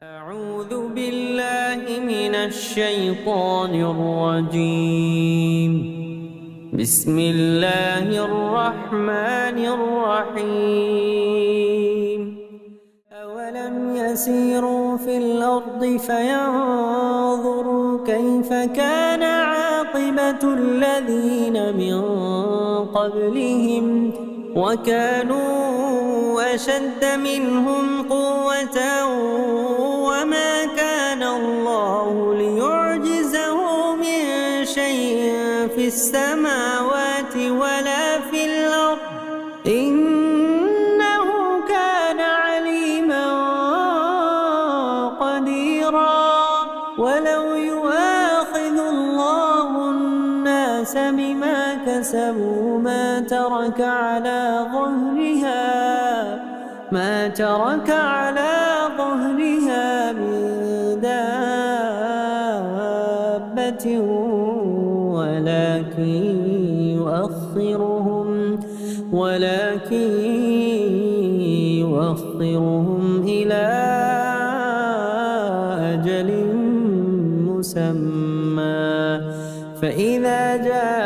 أعوذ بالله من الشيطان الرجيم. بسم الله الرحمن الرحيم. أولم يسيروا في الأرض فينظروا كيف كان عاقبة الذين من قبلهم وكانوا أشد منهم قوة وما كان الله ليعجزه من شيء في السماوات ولا في الأرض إنه كان عليما قديرا. ولو يؤاخذ الله الناس بما كسبوا ما ترك على ظهرها من دابة ولكن يؤخرهم إلى أجل مسمى فإذا جاء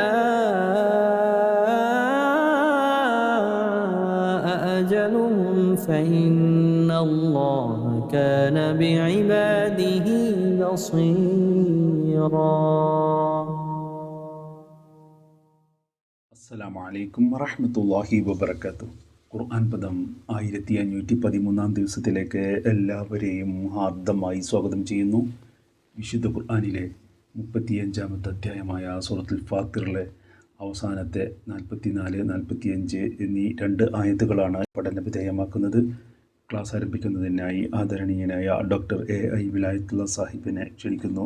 أجلهم فإن الله كان بعباده بصيرا. അസ്സലാമു അലൈക്കും വറഹ്മത്തുള്ളാഹി വബറകാതുഹു. ഖുർആൻ പദം 1513 ദിവസത്തിലേക്ക് എല്ലാവരെയും ഹാർദമായി സ്വാഗതം ചെയ്യുന്നു. വിശുദ്ധ ഖുർആനിലെ 35-ാമത്തെ അധ്യായമായ സൂറത്തുൽ ഫാത്തിറിലെ അവസാനത്തെ 44, 45 എന്നീ 2 ആയത്തുകളാണ് പഠന വിധേയമാക്കുന്നത്. ക്ലാസ് ആരംഭിക്കുന്നതിനായി ആദരണീയനായ ഡോക്ടർ AI വിലായത്തുള്ള സാഹിബിനെ ക്ഷണിക്കുന്നു.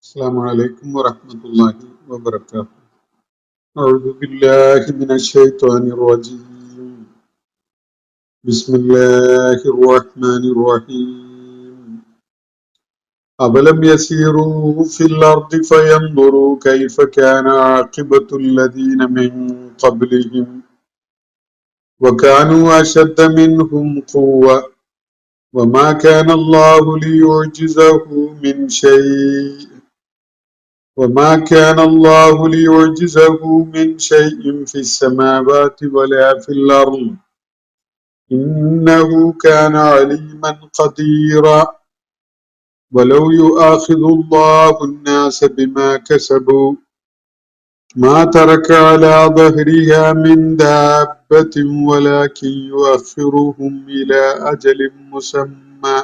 അസ്സലാമു അലൈക്കും വറഹ്മത്തുള്ളാഹി വബറകാതുഹു. أعوذ بالله من الشيطان الرجيم. بسم الله الرحمن الرحيم. أولم يسيروا في الأرض فينظروا كيف كان عاقبة الذين من قبلهم وكانوا أشد منهم قوة وما كان الله ليعجزه من شيء في السماوات ولا في الأرض إنه كان عليما قديرا. ولو يؤاخذ الله الناس بما كسبوا ما ترك على ظهرها من دابة ولكن يؤخرهم إلى أجل مسمى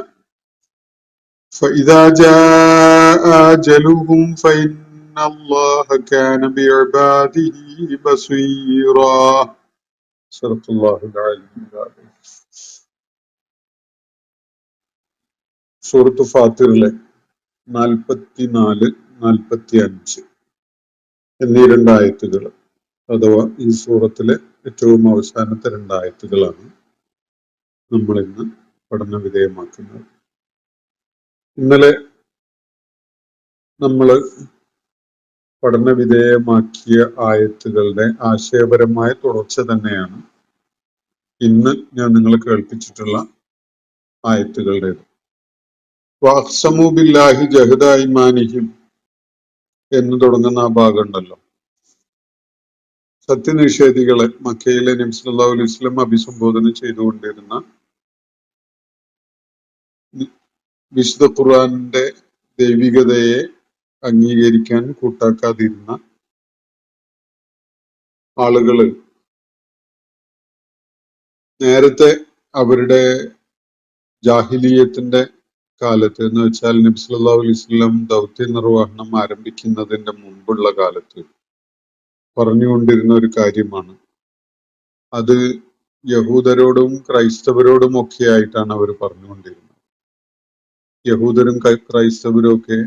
فإذا جاء أجلهم فإن الله كان بعباده بصيرا. صدق الله العلي العظيم. സൂറത്ത് ഫാത്തിറിലെ 44, 45 എന്നീ 2 ആയത്തുകൾ അഥവാ ഈ സൂറത്തിലെ ഏറ്റവും അവസാനത്തെ 2 ആയത്തുകളാണ് നമ്മൾ ഇന്ന് പഠന വിധേയമാക്കുന്നത്. ഇന്നലെ നമ്മൾ പഠന വിധേയമാക്കിയ ആയത്തുകളുടെ ആശയപരമായ തുടർച്ച തന്നെയാണ് ഇന്ന് ഞാൻ നിങ്ങളെ കേൾപ്പിച്ചിട്ടുള്ള ആയത്തുകളുടേത്. വഅഖ്സമു ബില്ലാഹി ജഹദ അയ്മാനിഹിം എന്ന് തുടങ്ങുന്ന ആ ഭാഗം ഉണ്ടല്ലോ, സത്യനിഷേധികളെ മക്കയിലെ നബി സല്ലല്ലാഹു അലൈഹി വസല്ലം അഭിസംബോധന ചെയ്തുകൊണ്ടിരുന്ന വിശുദ്ധ ഖുർആന്റെ ദൈവികതയെ അംഗീകരിക്കാൻ കൂട്ടാക്കാതിരുന്ന ആളുകള് നേരത്തെ അവരുടെ ജാഹിലിയത്തിന്റെ കാലത്ത്, എന്ന് വെച്ചാൽ നബി സല്ലല്ലാഹു അലൈഹി വസല്ലം ദൗത്യ നിർവഹണം ആരംഭിക്കുന്നതിന്റെ മുമ്പുള്ള കാലത്ത് പറഞ്ഞുകൊണ്ടിരുന്ന ഒരു കാര്യമാണ്. അത് യഹൂദരോടും ക്രൈസ്തവരോടും ഒക്കെ ആയിട്ടാണ് അവർ പറഞ്ഞുകൊണ്ടിരുന്നത്. യഹൂദരും ക്രൈസ്തവരും ഒക്കെ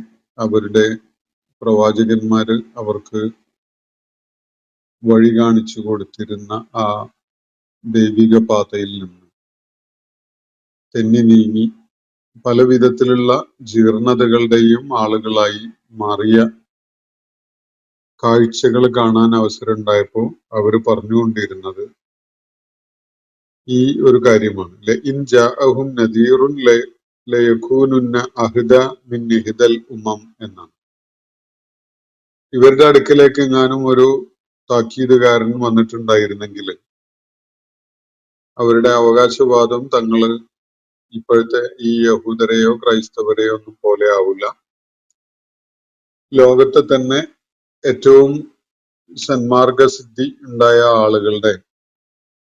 അവരുടെ പ്രവാചകന്മാര് അവർക്ക് വഴി കാണിച്ചു കൊടുത്തിരുന്ന ആ ദൈവിക പാതയിൽ നിന്ന് തെന്നി നീങ്ങി പല വിധത്തിലുള്ള ജീർണതകളുടെയും ആളുകളായി മാറിയ കാഴ്ചകൾ കാണാൻ അവസരം ഉണ്ടായപ്പോൾ അവർ പറഞ്ഞുകൊണ്ടിരുന്നത് ഈ ഒരു കാര്യമാണ്. ലഇൻ ജാഅഹും നദീറുൻ ലയകൂനുന്ന അഹ്ദ മിൻ ഇഹ്ദൽ ഉമം എന്നാണ്. ഇവരുടെ അടുക്കലേക്ക് എങ്ങാനും ഒരു താക്കീതുകാരൻ വന്നിട്ടുണ്ടായിരുന്നെങ്കിൽ അവരുടെ അവകാശവാദം തങ്ങൾ ഇപ്പോഴത്തെ ഈ യഹൂദരെയോ ക്രൈസ്തവരെയോ ഒന്നും പോലെ ആവില്ല. ലോകത്തെ തന്നെ ഏറ്റവും സന്മാർഗസിദ്ധി ഉണ്ടായ ആളുകളുടെ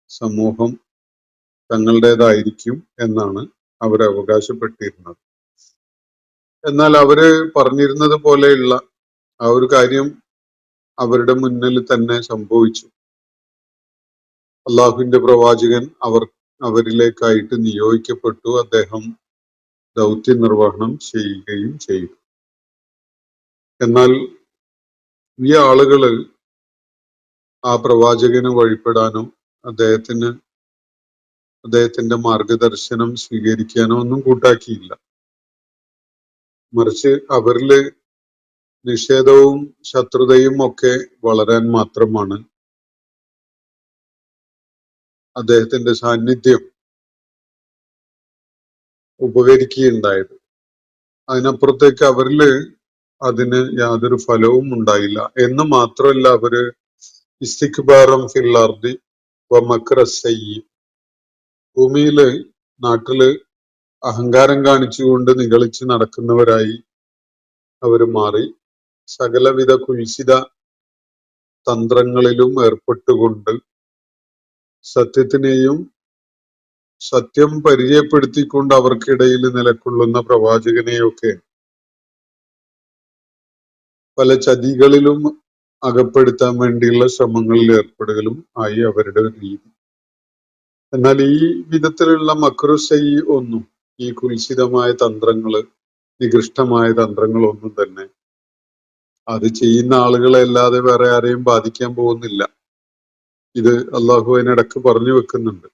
സമൂഹം തങ്ങളുടേതായിരിക്കും എന്നാണ് അവർ അവകാശപ്പെട്ടിരുന്നത്. എന്നാൽ അവര് പറഞ്ഞിരുന്നത് പോലെയുള്ള ആ ഒരു കാര്യം അവരുടെ മുന്നിൽ തന്നെ സംഭവിച്ചു. അള്ളാഹുവിന്റെ പ്രവാചകൻ അവരിലേക്കായിട്ട് നിയോഗിക്കപ്പെട്ടു. അദ്ദേഹം ദൗത്യ നിർവഹണം ചെയ്യുകയും ചെയ്തു. എന്നാൽ ഈ ആളുകള് ആ പ്രവാചകന് വഴിപ്പെടാനോ അദ്ദേഹത്തിന്റെ മാർഗദർശനം സ്വീകരിക്കാനോ ഒന്നും കൂട്ടാക്കിയില്ല. മറിച്ച് അവരില് നിഷേധവും ശത്രുതയും ഒക്കെ വളരാൻ മാത്രമാണ് അദ്ദേഹത്തിന്റെ സാന്നിധ്യം ഉപകരിക്കുകയുണ്ടായത്. അതിനപ്പുറത്തേക്ക് അവരില് അതിന് യാതൊരു ഫലവും ഉണ്ടായില്ല. എന്ന് മാത്രമല്ല, അവര് ഇസ്തിക്ബാറം ഫിൽ അർദി വ മക്ര സയ്യി, ഭൂമിയില് നാട്ടില് അഹങ്കാരം കാണിച്ചുകൊണ്ട് നിഗളിച്ച് നടക്കുന്നവരായി അവര് മാറി. സകലവിധ കുൽസിത തന്ത്രങ്ങളിലും ഏർപ്പെട്ടുകൊണ്ട് സത്യത്തിനെയും സത്യം പരിചയപ്പെടുത്തിക്കൊണ്ട് അവർക്കിടയിൽ നിലകൊള്ളുന്ന പ്രവാചകനെയൊക്കെ പല ചതികളിലും അകപ്പെടുത്താൻ വേണ്ടിയുള്ള ശ്രമങ്ങളിൽ ഏർപ്പെടുകയും ആയി അവരുടെ രീതി. എന്നാൽ ഈ വിധത്തിലുള്ള മക്രുസൈ ഒന്നും, ഈ കുൽസിതമായ തന്ത്രങ്ങള്, നികൃഷ്ടമായ തന്ത്രങ്ങളൊന്നും തന്നെ അത് ചെയ്യുന്ന ആളുകളെ അല്ലാതെ വേറെ ആരെയും ബാധിക്കാൻ പോകുന്നില്ല. ഇത് അള്ളാഹു അതിനിടക്ക് പറഞ്ഞു വെക്കുന്നുണ്ട്.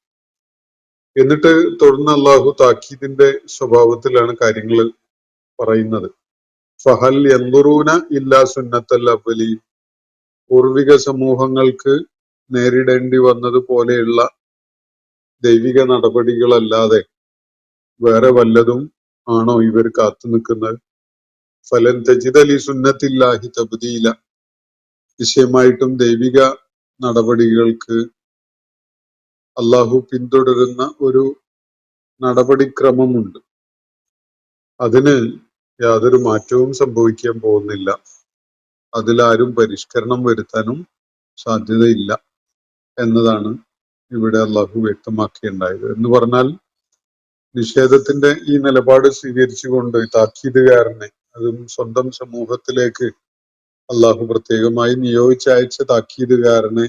എന്നിട്ട് തുടർന്ന് അള്ളാഹു താക്കീദിന്റെ സ്വഭാവത്തിലാണ് കാര്യങ്ങൾ പറയുന്നത്. ഫഹൽ യൻദുറൂന ഇല്ലാ സുന്നത്തൽ അവ്വലീൻ, പൂർവിക സമൂഹങ്ങൾക്ക് നേരിടേണ്ടി വന്നതുപോലെയുള്ള ദൈവിക നടപടികളല്ലാതെ വേറെ വല്ലതും ആണോ ഇവർ കാത്തു നിൽക്കുന്നത്? ഫലൻ തജിദ ലി സുന്നത്തില്ലാഹി തബ്ദീല, നിശ്ചയമായിട്ടും ദൈവിക നടപടികൾക്ക് അള്ളാഹു പിന്തുടരുന്ന ഒരു നടപടിക്രമമുണ്ട്. അതിന് യാതൊരു മാറ്റവും സംഭവിക്കാൻ പോകുന്നില്ല. അതിലാരും പരിഷ്കരണം വരുത്താനും സാധ്യതയില്ല എന്നതാണ് ഇവിടെ അള്ളാഹു വ്യക്തമാക്കിയുണ്ടായത്. എന്ന് പറഞ്ഞാൽ നിഷേധത്തിന്റെ ഈ നിലപാട് സ്വീകരിച്ചുകൊണ്ട് താക്കീതുകാരനെ, അതും സ്വന്തം സമൂഹത്തിലേക്ക് അള്ളാഹു പ്രത്യേകമായി നിയോഗിച്ചയച്ച താക്കീതുകാരനെ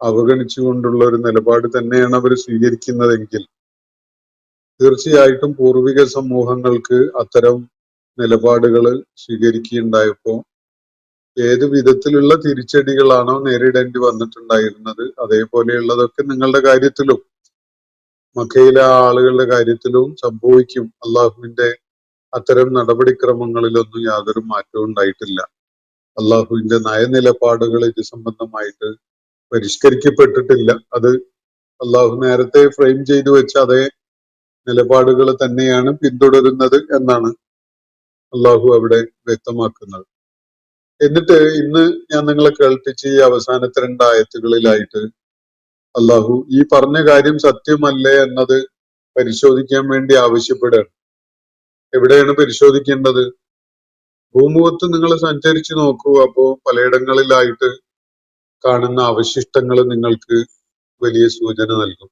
അവഗണിച്ചുകൊണ്ടുള്ള ഒരു നിലപാട് തന്നെയാണ് അവർ സ്വീകരിക്കുന്നതെങ്കിൽ തീർച്ചയായിട്ടും പൂർവിക സമൂഹങ്ങൾക്ക് അത്തരം നിലപാടുകൾ സ്വീകരിക്കുകയുണ്ടായപ്പോ ഏത് വിധത്തിലുള്ള തിരിച്ചടികളാണോ നേരിടേണ്ടി വന്നിട്ടുണ്ടായിരുന്നത് അതേപോലെയുള്ളതൊക്കെ നിങ്ങളുടെ കാര്യത്തിലും മക്കയിലെ ആളുകളുടെ കാര്യത്തിലും സംഭവിക്കും. അള്ളാഹുവിന്റെ അത്തരം നടപടിക്രമങ്ങളിലൊന്നും യാതൊരു മാറ്റവും ഉണ്ടായിട്ടില്ല. അള്ളാഹുവിന്റെ നയനിലപാടുകൾ ഇത് സംബന്ധമായിട്ട് പരിഷ്കരിക്കപ്പെട്ടിട്ടില്ല. അത് അള്ളാഹു നേരത്തെ ഫ്രെയിം ചെയ്തു വെച്ച അതേ നിലപാടുകൾ തന്നെയാണ് പിന്തുടരുന്നത് എന്നാണ് അള്ളാഹു അവിടെ വ്യക്തമാക്കുന്നത്. എന്നിട്ട് ഇന്ന് ഞാൻ നിങ്ങളെ കേൾപ്പിച്ച ഈ അവസാനത്തെ 2 ആയത്തുകളിലായിട്ട് അള്ളാഹു ഈ പറഞ്ഞ കാര്യം സത്യമല്ലേ എന്നത് പരിശോധിക്കാൻ വേണ്ടി ആവശ്യപ്പെടുകയാണ്. എവിടെയാണ് പരിശോധിക്കേണ്ടത്? ഭൂമുഖത്ത് നിങ്ങൾ സഞ്ചരിച്ചു നോക്കൂ. അപ്പോ പലയിടങ്ങളിലായിട്ട് കാണുന്ന അവശിഷ്ടങ്ങൾ നിങ്ങൾക്ക് വലിയ സൂചന നൽകും.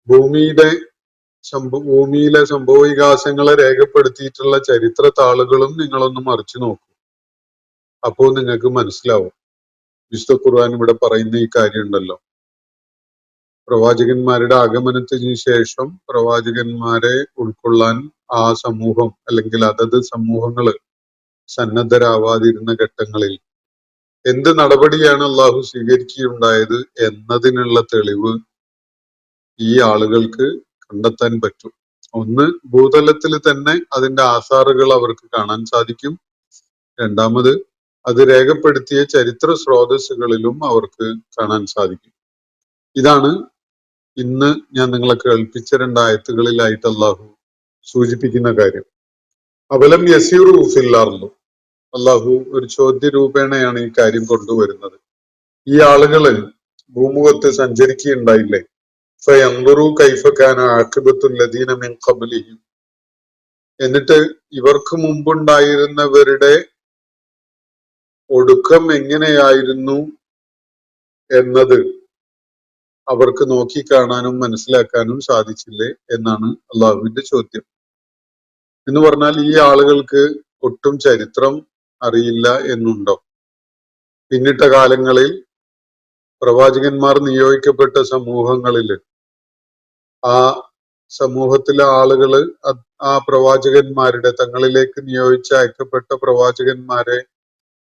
ഭൂമിയിലെ സംഭവ വികാസങ്ങളെ രേഖപ്പെടുത്തിയിട്ടുള്ള ചരിത്ര താളുകളും നിങ്ങളൊന്ന് മറിച്ചു നോക്കൂ. അപ്പോൾ നിങ്ങൾക്ക് മനസ്സിലാവും. വിശുദ്ധ ഖുർആൻ ഇവിടെ പറയുന്ന ഈ കാര്യം ഉണ്ടല്ലോ, പ്രവാചകന്മാരുടെ ആഗമനത്തിന് ശേഷം പ്രവാചകന്മാരെ ഉൾക്കൊള്ളാൻ ആ സമൂഹം അല്ലെങ്കിൽ അതത് സമൂഹങ്ങള് സന്നദ്ധരാവാതിരുന്ന ഘട്ടങ്ങളിൽ എന്ത് നടപടിയാണ് അള്ളാഹു സ്വീകരിക്കുകയുണ്ടായത് എന്നതിനുള്ള തെളിവ് ഈ ആളുകൾക്ക് കണ്ടെത്താൻ പറ്റും. ഒന്ന്, ഭൂതലത്തിൽ തന്നെ അതിന്റെ ആസാറുകൾ അവർക്ക് കാണാൻ സാധിക്കും. രണ്ടാമത്, അത് രേഖപ്പെടുത്തിയ ചരിത്ര സ്രോതസ്സുകളിലും അവർക്ക് കാണാൻ സാധിക്കും. ഇതാണ് ഇന്ന് ഞാൻ നിങ്ങളെ കേൾപ്പിച്ച 2 ആയത്തുകളിലായിട്ട് അള്ളാഹു സൂചിപ്പിക്കുന്ന കാര്യം. അവലം യസീറു ഫിൽ അർള്, അള്ളാഹു ഒരു ചോദ്യ രൂപേണയാണ് ഈ കാര്യം കൊണ്ടുവരുന്നത്. ഈ ആളുകള് ഭൂമുഖത്ത് സഞ്ചരിക്കുകയുണ്ടായില്ലേ? ഫയൻദുറു കൈഫ കാന ആഖിബത്തുൽ ലദീന മിൻ ഖബ്ലിഹിം, എന്നിട്ട് ഇവർക്ക് മുമ്പുണ്ടായിരുന്നവരുടെ ഒടുക്കം എങ്ങനെയായിരുന്നു എന്നത് അവർക്ക് നോക്കിക്കാണാനും മനസ്സിലാക്കാനും സാധിച്ചില്ലേ എന്നാണ് അള്ളാഹുവിന്റെ ചോദ്യം. എന്ന് പറഞ്ഞാൽ ഈ ആളുകൾക്ക് ഒട്ടും ചരിത്രം അറിയില്ല എന്നുണ്ടോ? പിന്നിട്ട കാലങ്ങളിൽ പ്രവാചകന്മാർ നിയോഗിക്കപ്പെട്ട സമൂഹങ്ങളിൽ ആ സമൂഹത്തിലെ ആളുകള് ആ പ്രവാചകന്മാരുടെ, തങ്ങളിലേക്ക് നിയോഗിച്ച് അയക്കപ്പെട്ട പ്രവാചകന്മാരെ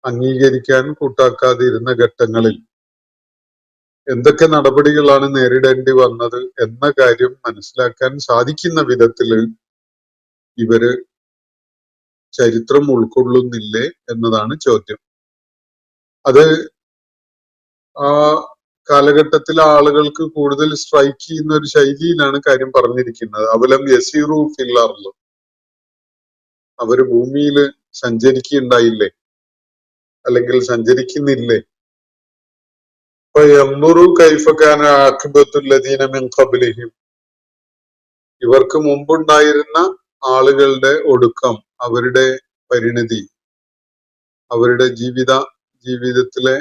അംഗീകരിക്കാൻ കൂട്ടാക്കാതിരുന്ന ഘട്ടങ്ങളിൽ എന്തൊക്കെ നടപടികളാണ് നേരിടേണ്ടി വന്നത് എന്ന കാര്യം മനസ്സിലാക്കാൻ സാധിക്കുന്ന വിധത്തില് ഇവര് ചരിത്രം ഉൾക്കൊള്ളുന്നില്ലേ എന്നതാണ് ചോദ്യം. അത് ആ കാലഘട്ടത്തിലെ ആളുകൾക്ക് കൂടുതൽ സ്ട്രൈക്ക് ചെയ്യുന്ന ഒരു ശൈലിയിലാണ് കാര്യം പറഞ്ഞിരിക്കുന്നത്. അവലം യസീറു ഫിൽ അർള്, അവര് ഭൂമിയിൽ സഞ്ചരിക്കുകയുണ്ടായില്ലേ, അല്ലെങ്കിൽ സഞ്ചരിക്കുന്നില്ലേ? ഫയൻദുറു കൈഫ കാന ആഖിബത്തുൽ ലദീന മിൻ ഖബ്ലിഹിം, ഇവർക്ക് മുമ്പുണ്ടായിരുന്ന ആളുകളുടെ ഒടുക്കം, അവരുടെ പരിണിതി, അവരുടെ ജീവിതത്തിലെ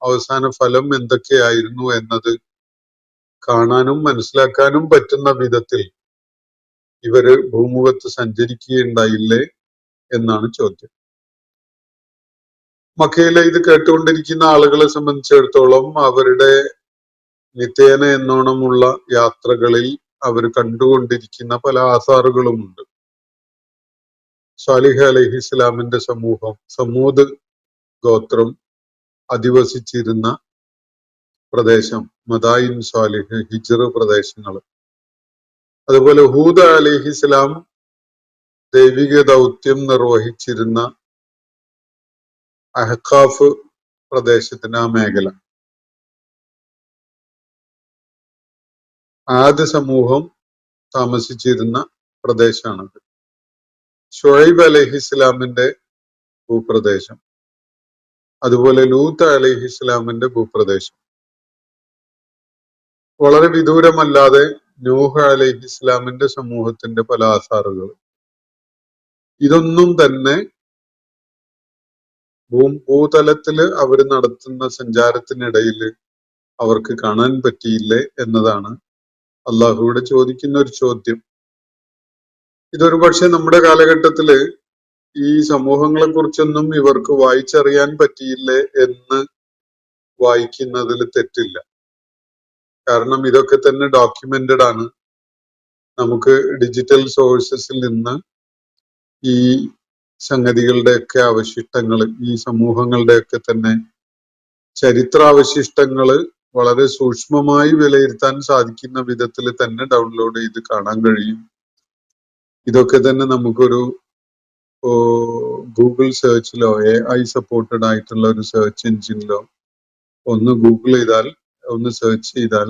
അവസാന ഫലം എന്തൊക്കെയായിരുന്നു എന്നത് കാണാനും മനസ്സിലാക്കാനും പറ്റുന്ന വിധത്തിൽ ഇവര് ഭൂമുഖത്ത് സഞ്ചരിക്കുകയുണ്ടായില്ലേ എന്നാണ് ചോദ്യം. മക്കയിലെ ഇത് കേട്ടുകൊണ്ടിരിക്കുന്ന ആളുകളെ സംബന്ധിച്ചിടത്തോളം അവരുടെ നിത്യേന എന്നോണമുള്ള യാത്രകളിൽ അവർ കണ്ടുകൊണ്ടിരിക്കുന്ന പല ആസാറുകളുമുണ്ട്. സാലിഹ് അലൈഹിസ്സലാമിന്റെ സമൂഹം, സമൂദ് ഗോത്രം അധിവസിച്ചിരുന്ന പ്രദേശം, മദായിൻ സാലിഹ്, ഹിജ്ർ പ്രദേശങ്ങൾ. അതുപോലെ ഹൂദ് അലൈഹിസ്സലാം ദൈവിക ദൗത്യം നിർവഹിച്ചിരുന്ന അഹ്ഖാഫ് പ്രദേശത്തിന് ആ മേഖല. ആദ് സമൂഹം താമസിച്ചിരുന്ന പ്രദേശമാണത്. ഷുഐബ് അലൈഹിസ്സലാമിന്റെ ഭൂപ്രദേശം, അതുപോലെ ലൂത്ത് അലൈഹിസ്സലാമിന്റെ ഭൂപ്രദേശം. വളരെ വിദൂരമല്ലാതെ നൂഹ് അലൈഹിസ്സലാമിന്റെ സമൂഹത്തിന്റെ പല ആസാറുകൾ. ഇതൊന്നും തന്നെ ഭൂതലത്തില് അവർ നടത്തുന്ന സഞ്ചാരത്തിനിടയിൽ അവർക്ക് കാണാൻ പറ്റിയില്ലേ എന്നതാണ് അള്ളാഹുവിടെ ചോദിക്കുന്ന ഒരു ചോദ്യം. ഇതൊരു പക്ഷെ നമ്മുടെ കാലഘട്ടത്തില് ഈ സമൂഹങ്ങളെ കുറിച്ചൊന്നും ഇവർക്ക് വായിച്ചറിയാൻ പറ്റിയില്ലേ എന്ന് വായിക്കുന്നതിൽ തെറ്റില്ല. കാരണം ഇതൊക്കെ തന്നെ ഡോക്യുമെന്റഡ് ആണ്. നമുക്ക് ഡിജിറ്റൽ സോഴ്സസിൽ നിന്ന് ഈ സംഗതികളുടെയൊക്കെ അവശിഷ്ടങ്ങൾ, ഈ സമൂഹങ്ങളുടെയൊക്കെ തന്നെ ചരിത്രാവശിഷ്ടങ്ങള് വളരെ സൂക്ഷ്മമായി വിലയിരുത്താൻ സാധിക്കുന്ന വിധത്തിൽ തന്നെ ഡൗൺലോഡ് ചെയ്ത് കാണാൻ കഴിയും. ഇതൊക്കെ തന്നെ നമുക്കൊരു ഗൂഗിൾ സെർച്ചിലോ AI സപ്പോർട്ടഡ് ആയിട്ടുള്ള ഒരു സെർച്ച് എഞ്ചിനിലോ ഒന്ന് ഗൂഗിൾ ചെയ്താൽ, ഒന്ന് സെർച്ച് ചെയ്താൽ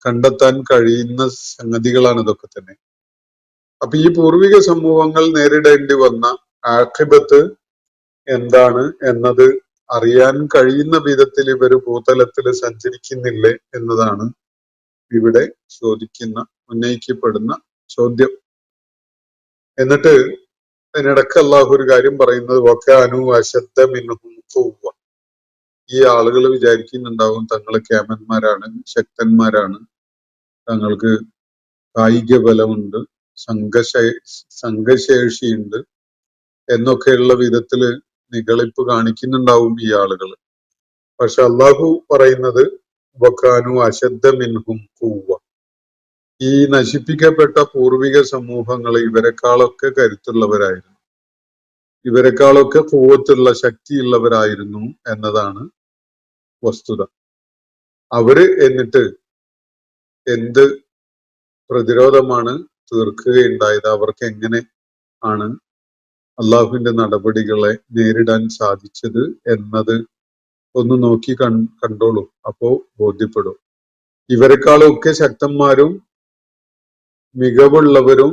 കണ്ടെത്താൻ കഴിയുന്ന സംഗതികളാണ് ഇതൊക്കെ തന്നെ. അപ്പൊ ഈ പൂർവിക സമൂഹങ്ങൾ നേരിടേണ്ടി വന്ന ആഖിബത്ത് എന്താണ് എന്നത് അറിയാൻ കഴിയുന്ന വിധത്തിൽ ഇവര് ഭൂതലത്തിൽ സഞ്ചരിക്കുന്നില്ലേ എന്നതാണ് ഇവിടെ ഉന്നയിക്കപ്പെടുന്ന ചോദ്യം. എന്നിട്ട് അതിനിടക്ക് അള്ളാഹു ഒരു കാര്യം പറയുന്നത്, വകാനു അശദ്ദ മിൻഹും ഖുവ്വ, ഈ ആളുകൾ വിചാരിക്കുന്നുണ്ടാവും തങ്ങൾ കേമന്മാരാണ്, ശക്തന്മാരാണ്, തങ്ങൾക്ക് കായിക ബലമുണ്ട്, സംഘശേഷിയുണ്ട് എന്നൊക്കെയുള്ള വിധത്തില് നിഗളിപ്പ് കാണിക്കുന്നുണ്ടാവും ഈ ആളുകൾ. പക്ഷെ അള്ളാഹു പറയുന്നത് വകാനു അശദ്ദ മിൻഹും ഖുവ്വ, ഈ നശിപ്പിക്കപ്പെട്ട പൂർവിക സമൂഹങ്ങൾ ഇവരെക്കാളൊക്കെ കരുത്തുള്ളവരായിരുന്നു, ഇവരെക്കാളൊക്കെ ഖുവ്വത്തുള്ള ശക്തിയുള്ളവരായിരുന്നു എന്നതാണ് വസ്തുത. അവര് എന്നിട്ട് എന്ത് പ്രതിരോധമാണ് തീർക്കുകയുണ്ടായത്? അവർക്ക് എങ്ങനെ ആണ് അള്ളാഹുവിന്റെ നടപടികളെ നേരിടാൻ സാധിച്ചത് എന്നത് ഒന്ന് നോക്കി കണ്ടോളൂ, അപ്പോ ബോധ്യപ്പെടും. ഇവരെക്കാളൊക്കെ ശക്തന്മാരും മികവുള്ളവരും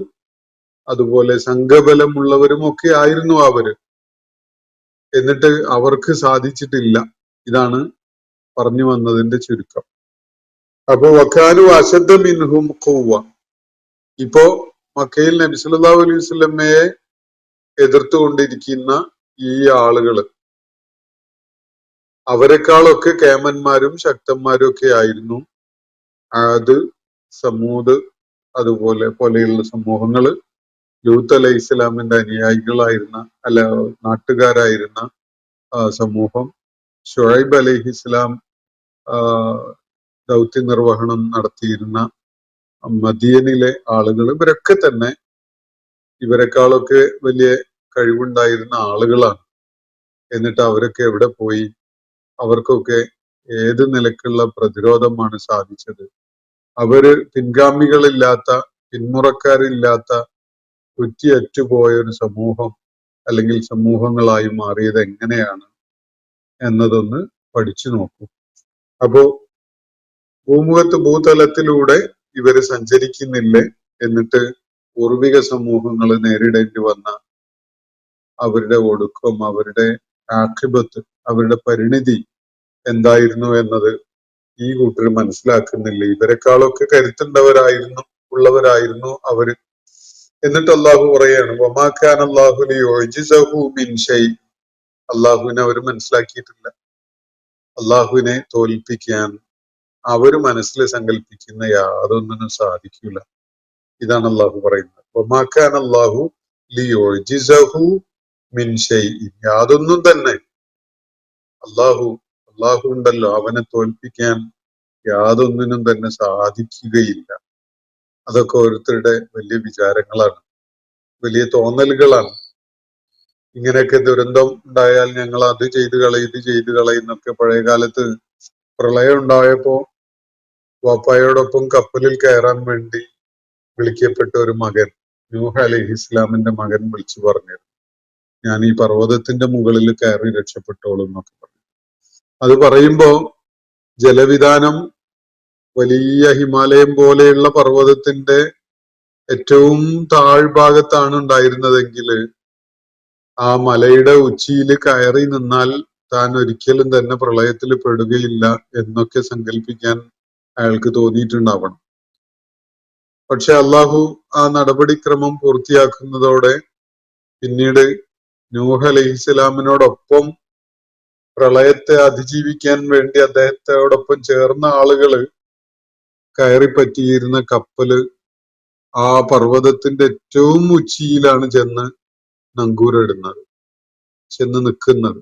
അതുപോലെ സംഘബലമുള്ളവരും ഒക്കെ ആയിരുന്നു അവര്. എന്നിട്ട് അവർക്ക് സാധിച്ചിട്ടില്ല. ഇതാണ് പറഞ്ഞു വന്നതിന്റെ ചുരുക്കം. അപ്പൊ വക്കാനു അശദ്ദ മിൻഹും ഖുവ്വ. ഇപ്പോ മക്കയിൽ നബി സല്ലല്ലാഹു അലൈഹി വസല്ലമയെ എതിർത്തുകൊണ്ടിരിക്കുന്ന ഈ ആളുകള് അവരെക്കാളൊക്കെ കേമന്മാരും ശക്തന്മാരും ഒക്കെ ആയിരുന്നു ആദ്, സമൂദ് പോലെയുള്ള സമൂഹങ്ങള്. ലൂത്ത് അലൈഹി ഇസ്ലാമിന്റെ അനുയായികളായിരുന്ന നാട്ടുകാരായിരുന്ന സമൂഹം, ഷുഐബ് അലൈഹി ഇസ്ലാം ദൗത്യ നിർവഹണം നടത്തിയിരുന്ന മദിയനിലെ ആളുകൾ, ഇവരൊക്കെ തന്നെ ഇവരെക്കാളൊക്കെ വലിയ കഴിവുണ്ടായിരുന്ന ആളുകളാണ്. എന്നിട്ട് അവരൊക്കെ എവിടെ പോയി? അവർക്കൊക്കെ ഏത് നിലക്കുള്ള പ്രതിരോധമാണ് സാധിച്ചത്? അവര് പിൻഗാമികളില്ലാത്ത, പിന്മുറക്കാരില്ലാത്ത കുറ്റിയറ്റുപോയ ഒരു സമൂഹം അല്ലെങ്കിൽ സമൂഹങ്ങളായി മാറിയത് എങ്ങനെയാണ് എന്നതൊന്ന് പഠിച്ചു നോക്കൂ. അപ്പോ ഭൂതലത്തിലൂടെ ഇവര് സഞ്ചരിക്കുന്നില്ലേ? എന്നിട്ട് പൂർവിക സമൂഹങ്ങൾ നേരിടേണ്ടി വന്ന അവരുടെ ഒടുക്കം, അവരുടെ ആഖിബത്ത്, അവരുടെ പരിണിതി എന്തായിരുന്നു എന്നത് ഈ കൂട്ടർ മനസ്സിലാക്കുന്നില്ല. ഇവരെക്കാളൊക്കെ ഉള്ളവരായിരുന്നു അവര്. എന്നിട്ട് അള്ളാഹു പറയാണ്, വമാഖാന അല്ലാഹു ലിയുഅ്ജിസഹു മിൻ ഷൈ. അള്ളാഹുവിനെ അവർ മനസ്സിലാക്കിയിട്ടില്ല. അള്ളാഹുവിനെ തോൽപ്പിക്കാൻ അവര് മനസ്സിൽ സങ്കല്പിക്കുന്ന യാതൊന്നിനും സാധിക്കില്ല. ഇതാണ് അള്ളാഹു പറയുന്നത്. വമാഖാന അല്ലാഹു ലിയുഅ്ജിസഹു മിൻ ഷൈ. യാതൊന്നും തന്നെ അള്ളാഹു ഉണ്ടല്ലോ, അവനെ തോൽപ്പിക്കാൻ യാതൊന്നിനും തന്നെ സാധിക്കുകയില്ല. അതൊക്കെ ഓരോരുത്തരുടെ വലിയ വിചാരങ്ങളാണ്, വലിയ തോന്നലുകളാണ്. ഇങ്ങനെയൊക്കെ ദുരന്തം ഉണ്ടായാൽ ഞങ്ങൾ അത് ചെയ്ത് കളയും, ഇത് ചെയ്ത് കളയും എന്നൊക്കെ പഴയ കാലത്ത് പ്രളയം ഉണ്ടായപ്പോ വാപ്പായോടൊപ്പം കപ്പലിൽ കയറാൻ വേണ്ടി വിളിക്കപ്പെട്ട ഒരു മകൻ, നൂഹ് അലൈഹി ഇസ്ലാമിന്റെ മകൻ വിളിച്ചു പറഞ്ഞു, ഞാൻ ഈ പർവ്വതത്തിന്റെ മുകളിൽ കയറി രക്ഷപ്പെട്ടോളും എന്നൊക്കെ പറഞ്ഞു. അത് പറയുമ്പോ ജലവിധാനം വലിയ ഹിമാലയം പോലെയുള്ള പർവ്വതത്തിന്റെ ഏറ്റവും താഴ്ഭാഗത്താണ് ഉണ്ടായിരുന്നതെങ്കിൽ ആ മലയുടെ ഉച്ചിയിൽ കയറി നിന്നാൽ താൻ ഒരിക്കലും തന്നെ പ്രളയത്തിൽ പെടുകയില്ല എന്നൊക്കെ സങ്കല്പിക്കാൻ അയാൾക്ക് തോന്നിയിട്ടുണ്ടാവണം. പക്ഷെ അള്ളാഹു ആ നടപടിക്രമം പൂർത്തിയാക്കുന്നതോടെ പിന്നീട് നൂഹ് അലൈഹിസ്സലാമിനോടൊപ്പം പ്രളയത്തെ അതിജീവിക്കാൻ വേണ്ടി അദ്ദേഹത്തോടൊപ്പം ചേർന്ന ആളുകള് കയറി പറ്റിയിരുന്ന കപ്പല് ആ പർവ്വതത്തിന്റെ ഏറ്റവും ഉച്ചിയിലാണ് നങ്കൂരമിടുന്നത്, ചെന്ന് നിൽക്കുന്നത്.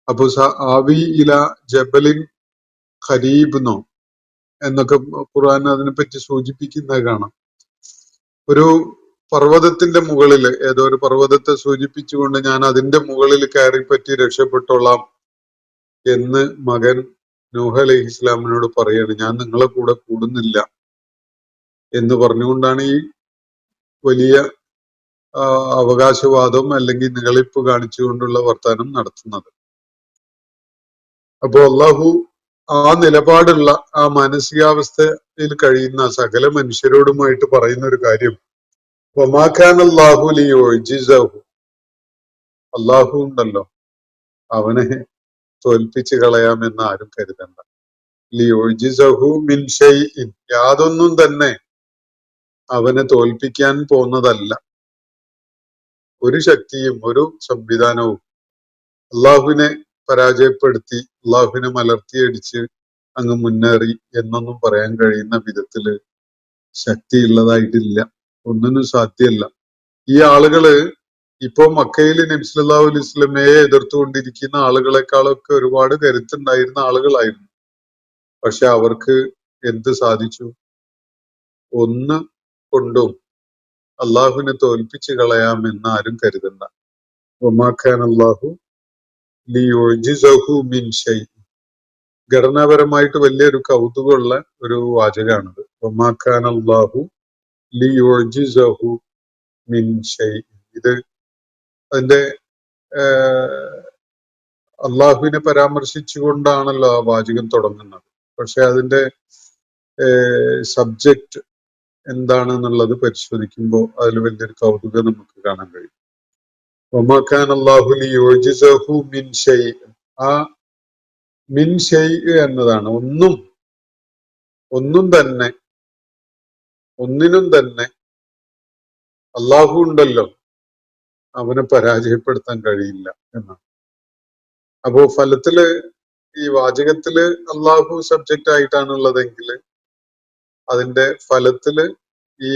അപ്പൊ ആവി ഇല ജബലിൻ ഖരീബ്നോ എന്നൊക്കെ ഖുർആൻ അതിനെപ്പറ്റി സൂചിപ്പിക്കുന്നത് കാണാം. ഒരു പർവ്വതത്തിന്റെ മുകളില്, ഏതോ ഒരു പർവ്വതത്തെ സൂചിപ്പിച്ചുകൊണ്ട് ഞാൻ അതിന്റെ മുകളിൽ കയറിപ്പറ്റി രക്ഷപ്പെട്ടോളാം എന്ന് മകൻ നൂഹ് അലൈഹി ഇസ്ലാമിനോട് പറയാണ്, ഞാൻ നിങ്ങളെ കൂടെ കൂടുന്നില്ല എന്ന് പറഞ്ഞുകൊണ്ടാണ് ഈ വലിയ അവകാശവാദം അല്ലെങ്കിൽ നിഗളിപ്പ് കാണിച്ചുകൊണ്ടുള്ള വർത്താനം നടത്തുന്നത്. അപ്പോ അള്ളാഹു ആ നിലപാടുള്ള, ആ മാനസികാവസ്ഥയിൽ കഴിയുന്ന സകല മനുഷ്യരോടുമായിട്ട് പറയുന്ന ഒരു കാര്യം, വമാഖാനല്ലാഹു ലിയുഅ്ജിസഹു. അള്ളാഹു ഉണ്ടല്ലോ, അവനെ തോൽപ്പിച്ച് കളയാമെന്ന് ആരും കരുതണ്ട. ലിയുഅ്ജിസഹു മിൻ ഷൈഇൻ. യാതൊന്നും തന്നെ അവനെ തോൽപ്പിക്കാൻ പോകുന്നതല്ല. ഒരു ശക്തിയും ഒരു സംവിധാനവും അള്ളാഹുവിനെ പരാജയപ്പെടുത്തി, അള്ളാഹുവിനെ മലർത്തിയടിച്ച് അങ്ങ് മുന്നേറി എന്നൊന്നും പറയാൻ കഴിയുന്ന വിധത്തില് ശക്തിയുള്ളതായിട്ടില്ല. ഒന്നിനും സാധ്യമല്ല. ഈ ആളുകള് ഇപ്പൊ മക്കയിൽ നബി സല്ലല്ലാഹു അലൈഹി വസല്ലമയെ എതിർത്തുകൊണ്ടിരിക്കുന്ന ആളുകളെക്കാളൊക്കെ ഒരുപാട് കരുത്തുണ്ടായിരുന്ന ആളുകളായിരുന്നു. പക്ഷെ അവർക്ക് എന്ത് സാധിച്ചു? ഒന്ന് കൊണ്ടും അള്ളാഹുവിനെ തോൽപ്പിച്ച് കളയാമെന്ന് ആരും കരുതണ്ട. വമാഖാന അല്ലാഹു ലിയുഅ്ജിസഹു മിൻ ഷൈ. ഘടനാപരമായിട്ട് വലിയൊരു കൗതുകമുള്ള ഒരു വാചകമാണിത്. വമാഖാന അല്ലാഹു ലിയുഅ്ജിസഹു മിൻ ഷൈ. ഇത് അതിന്റെ അള്ളാഹുവിനെ പരാമർശിച്ചുകൊണ്ടാണല്ലോ ആ വാചകം തുടങ്ങുന്നത്. പക്ഷെ അതിന്റെ സബ്ജക്റ്റ് എന്താണ് എന്നുള്ളത് പരിശോധിക്കുമ്പോൾ അതിൽ വലിയൊരു കൗതുകം നമുക്ക് കാണാൻ കഴിയും. വമാ കാന അല്ലാഹു ലിയുഅ്ജിസഹു മിൻ ഷൈഇ. ആ മിൻ ഷൈഇ എന്നതാണ് ഒന്നും തന്നെ, ഒന്നിനും തന്നെ അള്ളാഹു ഉണ്ടല്ലോ, അവനെ പരാജയപ്പെടുത്താൻ കഴിയില്ല എന്നാണ്. അപ്പോ ഫലത്തില് ഈ വാചകത്തില് അള്ളാഹു സബ്ജക്റ്റ് ആയിട്ടാണുള്ളതെങ്കിൽ അതിന്റെ ഫലത്തില് ഈ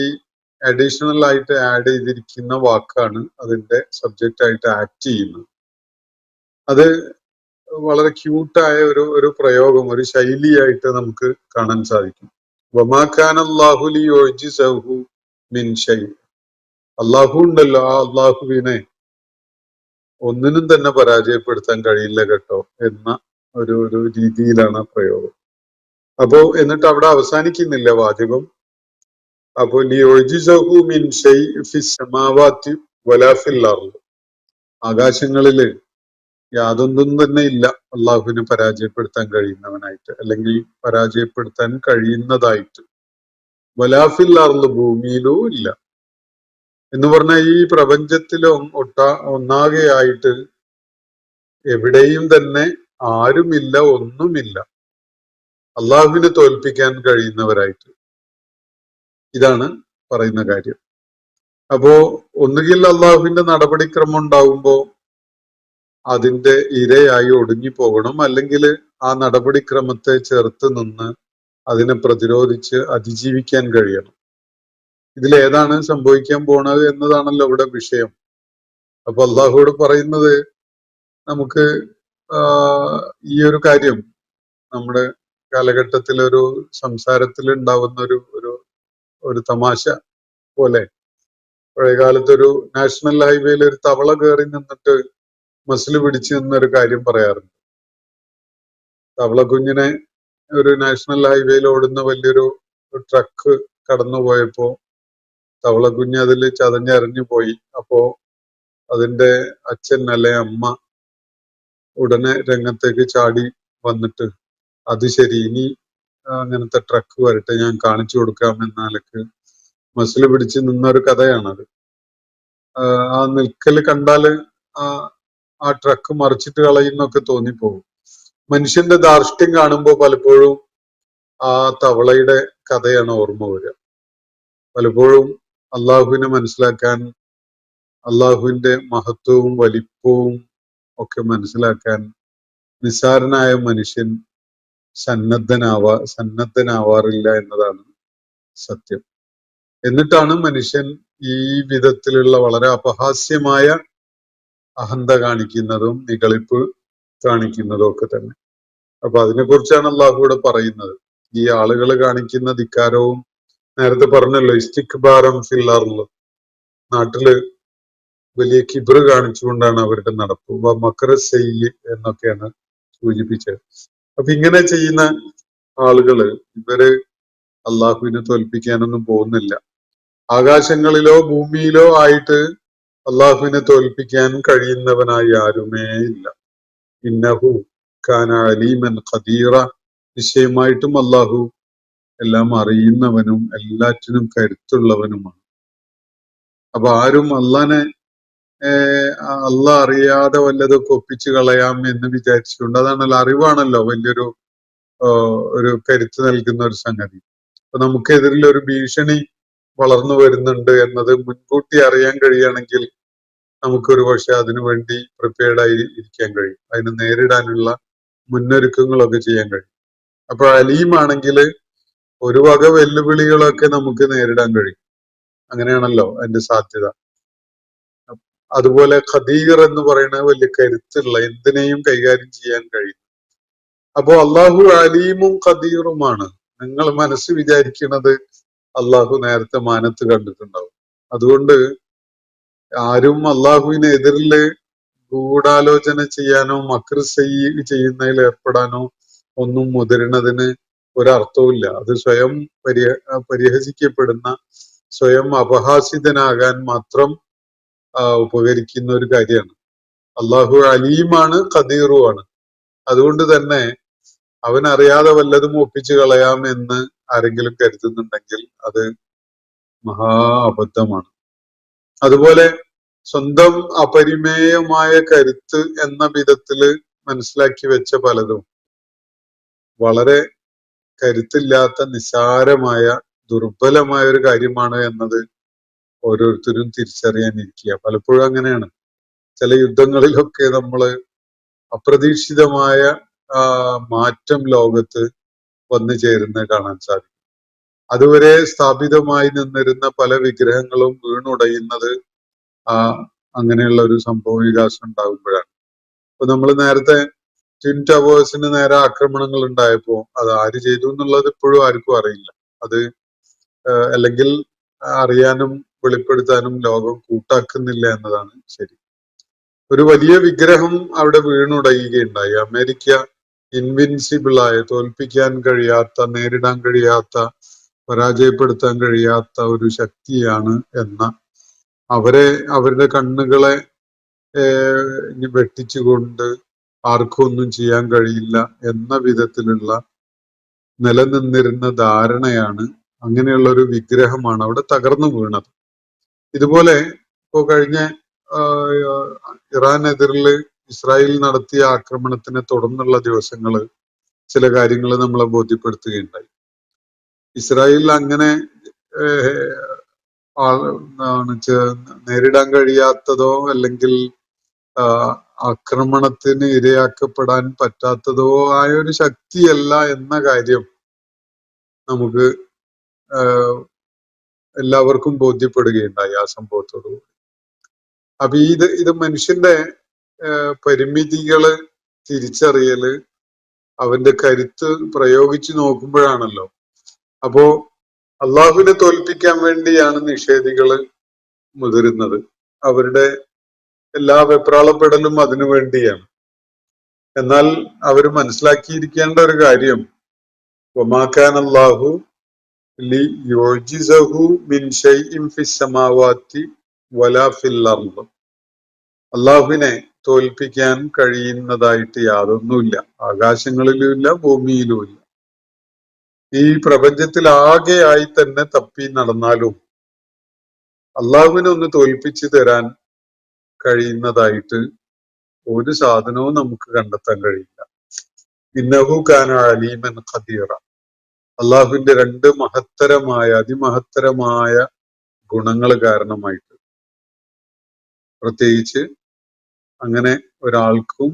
അഡീഷണൽ ആയിട്ട് ആഡ് ചെയ്തിരിക്കുന്ന വാക്കാണ് അതിന്റെ സബ്ജക്റ്റ് ആയിട്ട് ആക്ട് ചെയ്യുന്നത്. അത് വളരെ ക്യൂട്ടായ ഒരു പ്രയോഗം, ഒരു ശൈലിയായിട്ട് നമുക്ക് കാണാൻ സാധിക്കും. വമാ കാന അല്ലാഹു ലിയുഅ്ജിസഹു മിൻ ഷൈ. അള്ളാഹു ഉണ്ടല്ലോ, ആ അള്ളാഹുവിനെ ഒന്നിനും തന്നെ പരാജയപ്പെടുത്താൻ കഴിയില്ല കേട്ടോ എന്ന ഒരു രീതിയിലാണ് ആ പ്രയോഗം. അപ്പോ എന്നിട്ട് അവിടെ അവസാനിക്കുന്നില്ല വാചകം. അപ്പോ ലിയുഅ്ജിസഹു മിൻ ഷൈ ഫിസ് സമാവാതി വലാ ഫിൽ അർള്. ആകാശങ്ങളില് യാതൊന്നും തന്നെ ഇല്ല അള്ളാഹുവിനെ പരാജയപ്പെടുത്താൻ കഴിയുന്നവനായിട്ട്, അല്ലെങ്കിൽ പരാജയപ്പെടുത്താൻ കഴിയുന്നതായിട്ട്. വലാഫിൽ അർള്, ഭൂമിയിലും ഇല്ല എന്ന് പറഞ്ഞാൽ ഈ പ്രപഞ്ചത്തിലും ഒന്നാകെയായിട്ട് എവിടെയും തന്നെ ആരുമില്ല, ഒന്നുമില്ല അള്ളാഹുവിനെ തോൽപ്പിക്കാൻ കഴിയുന്നവരായിട്ട്. ഇതാണ് പറയുന്ന കാര്യം. അപ്പോ ഒന്നുകിൽ അള്ളാഹുവിന്റെ നടപടിക്രമം ഉണ്ടാവുമ്പോ അതിന്റെ ഇരയായി ഒടുങ്ങി പോകണം, അല്ലെങ്കിൽ ആ നടപടിക്രമത്തെ ചെറുത്ത് നിന്ന് അതിനെ പ്രതിരോധിച്ച് അതിജീവിക്കാൻ കഴിയണം. ഇതിലേതാണ് സംഭവിക്കാൻ പോണത് എന്നതാണല്ലോ ഇവിടെ വിഷയം. അപ്പൊ അള്ളാഹുവോട് പറയുന്നത് നമുക്ക് ഈ ഒരു കാര്യം നമ്മുടെ കാലഘട്ടത്തിൽ ഒരു സംസാരത്തിൽ ഉണ്ടാവുന്ന ഒരു തമാശ പോലെ, പഴയകാലത്തൊരു നാഷണൽ ഹൈവേയിൽ ഒരു തവള കയറി നിന്നിട്ട് മസിൽ പിടിച്ച് നിന്നൊരു കാര്യം പറയാറുണ്ട്. തവള കുഞ്ഞിനെ ഒരു നാഷണൽ ഹൈവേയിൽ ഓടുന്ന വലിയൊരു ട്രക്ക് കടന്നു പോയപ്പോ തവള കുഞ്ഞ് അതിൽ ചതഞ്ഞറിഞ്ഞു പോയി. അപ്പോ അതിന്റെ അച്ഛൻ അല്ലെ അമ്മ ഉടനെ രംഗത്തേക്ക് ചാടി വന്നിട്ട്, അത് ശരി, ഇനി അങ്ങനത്തെ ട്രക്ക് വരട്ടെ, ഞാൻ കാണിച്ചു കൊടുക്കാം എന്നാലൊക്കെ മസിൽ പിടിച്ച് നിന്നൊരു കഥയാണത്. ആ നിൽക്കല് കണ്ടാല് ആ ട്രക്ക് മറിച്ചിട്ട് കളയുന്നൊക്കെ തോന്നിപ്പോകും. മനുഷ്യന്റെ ധാർഷ്ട്യം കാണുമ്പോൾ പലപ്പോഴും ആ തവളയുടെ കഥയാണ് ഓർമ്മ വരിക. പലപ്പോഴും അള്ളാഹുവിനെ മനസ്സിലാക്കാൻ, അള്ളാഹുവിന്റെ മഹത്വവും വലിപ്പവും ഒക്കെ മനസ്സിലാക്കാൻ നിസ്സാരനായ മനുഷ്യൻ സന്നദ്ധനാവാറില്ല എന്നതാണ് സത്യം. എന്നിട്ടാണ് മനുഷ്യൻ ഈ വിധത്തിലുള്ള വളരെ അപഹാസ്യമായ അഹന്ത കാണിക്കുന്നതും നിഗളിപ്പ് കാണിക്കുന്നതും ഒക്കെ തന്നെ. അപ്പൊ അതിനെക്കുറിച്ചാണ് അള്ളാഹു ഇവിടെ പറയുന്നത്. ഈ ആളുകൾ കാണിക്കുന്ന ധിക്കാരവും, നേരത്തെ പറഞ്ഞല്ലോ ഇസ്തിക്ബാറൻ ഫിൽ അർള്, നാട്ടില് വലിയ കിബ്റ് കാണിച്ചുകൊണ്ടാണ് അവരുടെ നടപ്പ്. മക്കര സെയ്യ് എന്നൊക്കെയാണ് സൂചിപ്പിച്ചത്. അപ്പൊ ഇങ്ങനെ ചെയ്യുന്ന ആളുകള് ഇവര് അള്ളാഹുവിനെ തോൽപ്പിക്കാനൊന്നും പോകുന്നില്ല. ആകാശങ്ങളിലോ ഭൂമിയിലോ ആയിട്ട് അള്ളാഹുവിനെ തോൽപ്പിക്കാൻ കഴിയുന്നവനായി ആരുമേ ഇല്ല. ഇന്നഹു കാന അലീമൻ ഖദീറ. നിശ്ചയമായിട്ടും അള്ളാഹു എല്ലാം അറിയുന്നവനും എല്ലാറ്റിനും കരുത്തുള്ളവനുമാണ്. അപ്പൊ ആരും അള്ളാഹ് അറിയാതെ വല്ലതൊക്കെ ഒപ്പിച്ചു കളയാം എന്ന് വിചാരിച്ചിട്ടുണ്ട്. അതാണല്ലോ, അറിവാണല്ലോ വലിയൊരു ഒരു കരുത്ത് നൽകുന്ന ഒരു സംഗതി. അപ്പൊ നമുക്കെതിരിൽ ഒരു ഭീഷണി വളർന്നു വരുന്നുണ്ട് എന്നത് മുൻകൂട്ടി അറിയാൻ കഴിയുകയാണെങ്കിൽ നമുക്കൊരു പക്ഷെ അതിനു വേണ്ടി പ്രിപ്പയർഡ് ആയി ഇരിക്കാൻ കഴിയും, അതിനെ നേരിടാനുള്ള മുന്നൊരുക്കങ്ങളൊക്കെ ചെയ്യാൻ കഴിയും. അപ്പൊ അലീമാണെങ്കിൽ ഒരു വക വെല്ലുവിളികളൊക്കെ നമുക്ക് നേരിടാൻ കഴിയും. അങ്ങനെയാണല്ലോ അതിന്റെ സാധ്യത. അതുപോലെ ഖദീർ എന്ന് പറയുന്നത് വലിയ കരുത്തുള്ള, എന്തിനേയും കൈകാര്യം ചെയ്യാൻ കഴിയും. അപ്പോ അള്ളാഹു അലീമും ഖദീറുമാണ്. നിങ്ങൾ മനസ്സ് വിചാരിക്കുന്നത് അള്ളാഹു നേരത്തെ മാനത്ത് കണ്ടിട്ടുണ്ടാവും. അതുകൊണ്ട് ആരും അള്ളാഹുവിനെതിരില് ഗൂഢാലോചന ചെയ്യാനോ മക്ർ ചെയ്യുന്നതിൽ ഏർപ്പെടാനോ ഒന്നും മുതിരുന്നതിന് ഒരർത്ഥവുമില്ല. അത് സ്വയം പരിഹസിക്കപ്പെടുന്ന, സ്വയം അപഹാസിതനാകാൻ മാത്രം ഉപകരിക്കുന്ന ഒരു കാര്യമാണ്. അള്ളാഹു അലീമാണ്, ഖദീറുമാണ്. അതുകൊണ്ട് തന്നെ അവൻ അറിയാതെ വല്ലതും ഒപ്പിച്ചു കളയാം എന്ന് ആരെങ്കിലും കരുതുന്നുണ്ടെങ്കിൽ അത് മഹാ അബദ്ധമാണ്. അതുപോലെ സ്വന്തം അപരിമേയമായ കരുത്ത് എന്ന വിധത്തില് മനസ്സിലാക്കി വെച്ച പലതും വളരെ കരുത്തില്ലാത്ത നിസ്സാരമായ ദുർബലമായ ഒരു കാര്യമാണ് എന്നത് ഓരോരുത്തരും തിരിച്ചറിയാനിരിക്കുക. പലപ്പോഴും അങ്ങനെയാണ്. ചില യുദ്ധങ്ങളിലൊക്കെ നമ്മള് അപ്രതീക്ഷിതമായ മാറ്റം ലോകത്ത് വന്നു ചേരുന്നത് കാണാൻ സാധിക്കും. അതുവരെ സ്ഥാപിതമായി നിന്നിരുന്ന പല വിഗ്രഹങ്ങളും വീണുടയുന്നത് ആ അങ്ങനെയുള്ള ഒരു സംഭവ വികാസം ഉണ്ടാകുമ്പോഴാണ്. ഇപ്പൊ നമ്മൾ നേരത്തെ ട്വിൻ ടവേഴ്സിന് നേരെ ആക്രമണങ്ങൾ ഉണ്ടായപ്പോ അത് ആര് ചെയ്തു എന്നുള്ളത് ഇപ്പോഴും ആർക്കും അറിയില്ല. അത് അല്ലെങ്കിൽ അറിയാനും വെളിപ്പെടുത്താനും ലോകം കൂട്ടാക്കുന്നില്ല എന്നതാണ് ശരി. ഒരു വലിയ വിഗ്രഹം അവിടെ വീണുടയുകയുണ്ടായി. അമേരിക്ക ഇൻവിൻസിബിൾ ആയ, തോൽപ്പിക്കാൻ കഴിയാത്ത, നേരിടാൻ കഴിയാത്ത, പരാജയപ്പെടുത്താൻ കഴിയാത്ത ഒരു ശക്തിയാണ് എന്ന, അവരുടെ കണ്ണുകളെ വെട്ടിച്ചുകൊണ്ട് ആർക്കും ഒന്നും ചെയ്യാൻ കഴിയില്ല എന്ന വിധത്തിലുള്ള നിലനിന്നിരുന്ന ധാരണയാണ്, അങ്ങനെയുള്ള ഒരു വിഗ്രഹമാണ് അവിടെ തകർന്നു വീണത്. ഇതുപോലെ ഇപ്പോ കഴിഞ്ഞ ഇറാനെതിരിൽ ഇസ്രായേൽ നടത്തിയ ആക്രമണത്തിനെ തുടർന്നുള്ള ദിവസങ്ങള് ചില കാര്യങ്ങൾ നമ്മളെ ബോധ്യപ്പെടുത്തുകയുണ്ടായി. ഇസ്രായേൽ അങ്ങനെ നേരിടാൻ കഴിയാത്തതോ അല്ലെങ്കിൽ ആക്രമണത്തിന് ഇരയാക്കപ്പെടാൻ പറ്റാത്തതോ ആയ ഒരു ശക്തിയല്ല എന്ന കാര്യം നമുക്ക് എല്ലാവർക്കും ബോധ്യപ്പെടുകയുണ്ടായി ആ സംഭവത്തോടുകൂടി. അപ്പൊ ഇത് മനുഷ്യന്റെ പരിമിതികള് തിരിച്ചറിയല്, അവന്റെ കരുത്ത് പ്രയോഗിച്ചു നോക്കുമ്പോഴാണല്ലോ. അപ്പോ അള്ളാഹുവിനെ തോൽപ്പിക്കാൻ വേണ്ടിയാണ് നിഷേധികള് മുതിരുന്നത്. അവരുടെ എല്ലാ വെപ്രാളപ്പെടലും അതിനു വേണ്ടിയാണ്. എന്നാൽ അവർ മനസ്സിലാക്കിയിരിക്കേണ്ട ഒരു കാര്യം, വമാകാന അല്ലാഹു ലിയുഅ്ജിസഹു മിൻ ശൈഇൻ ഫിസ് സമാവാതി വലാ ഫിൽ അർദ്. അള്ളാഹുവിനെ തോൽപ്പിക്കാൻ കഴിയുന്നതായിട്ട് യാതൊന്നുമില്ല, ആകാശങ്ങളിലുമില്ല ഭൂമിയിലുമില്ല. ഈ പ്രപഞ്ചത്തിൽ ആകെയായി തന്നെ തപ്പി നടന്നാലും അള്ളാഹുവിനെ ഒന്ന് തോൽപ്പിച്ചു തരാൻ കഴിയുന്നതായിട്ട് ഒരു സാധനവും നമുക്ക് കണ്ടെത്താൻ കഴിയില്ല. ഇന്നഹു കാന അലീമൻ ഖദീറ. അള്ളാഹുവിന്റെ രണ്ട് മഹത്തരമായ, അതിമഹത്തരമായ ഗുണങ്ങൾ കാരണമായിട്ട് പ്രത്യേകിച്ച് അങ്ങനെ ഒരാൾക്കും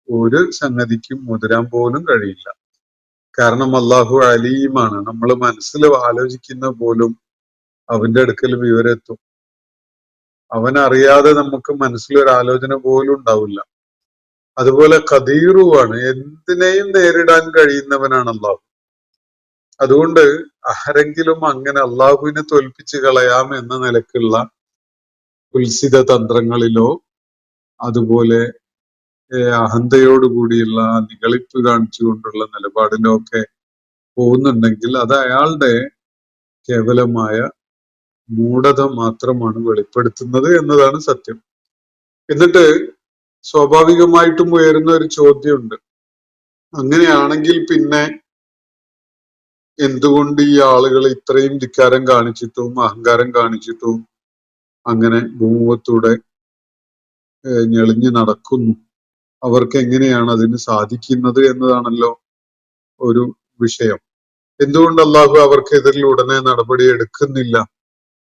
ഒരു സംഗതിക്കും മുതിരാൻ പോലും കഴിയില്ല. കാരണം അള്ളാഹു അലീമാണ്. നമ്മൾ മനസ്സിൽ ആലോചിക്കുന്ന പോലും അവന്റെ അടുക്കൽ വിവരെത്തും. അവനറിയാതെ നമുക്ക് മനസ്സിലൊരു ആലോചന പോലും ഉണ്ടാവില്ല. അതുപോലെ ഖദീറുവാണ്, എന്തിനേയും നേരിടാൻ കഴിയുന്നവനാണ് അള്ളാഹു. അതുകൊണ്ട് ആരെങ്കിലും അങ്ങനെ അള്ളാഹുവിനെ തോൽപ്പിച്ച് കളയാം എന്ന നിലക്കുള്ള കുൽസിത തന്ത്രങ്ങളിലോ അതുപോലെ അഹന്തയോടുകൂടിയുള്ള നിഗളിപ്പ് കാണിച്ചുകൊണ്ടുള്ള നിലപാടിലോ ഒക്കെ പോകുന്നുണ്ടെങ്കിൽ അത് അയാളുടെ കേവലമായ മൂഢത മാത്രമാണ് വെളിപ്പെടുത്തുന്നത് എന്നതാണ് സത്യം. എന്നിട്ട് സ്വാഭാവികമായിട്ടും ഉയരുന്ന ഒരു ചോദ്യമുണ്ട്, അങ്ങനെയാണെങ്കിൽ പിന്നെ എന്തുകൊണ്ട് ഈ ആളുകൾ ഇത്രയും ധിക്കാരം കാണിച്ചിട്ടും അഹങ്കാരം കാണിച്ചിട്ടും അങ്ങനെ ഭൂമുഖത്തൂടെ ഞെളിഞ്ഞു നടക്കുന്നു? അവർക്ക് എങ്ങനെയാണ് അതിന് സാധിക്കുന്നത് എന്നതാണല്ലോ ഒരു വിഷയം. എന്തുകൊണ്ട് അള്ളാഹു അവർക്കെതിരിൽ ഉടനെ നടപടി എടുക്കുന്നില്ല?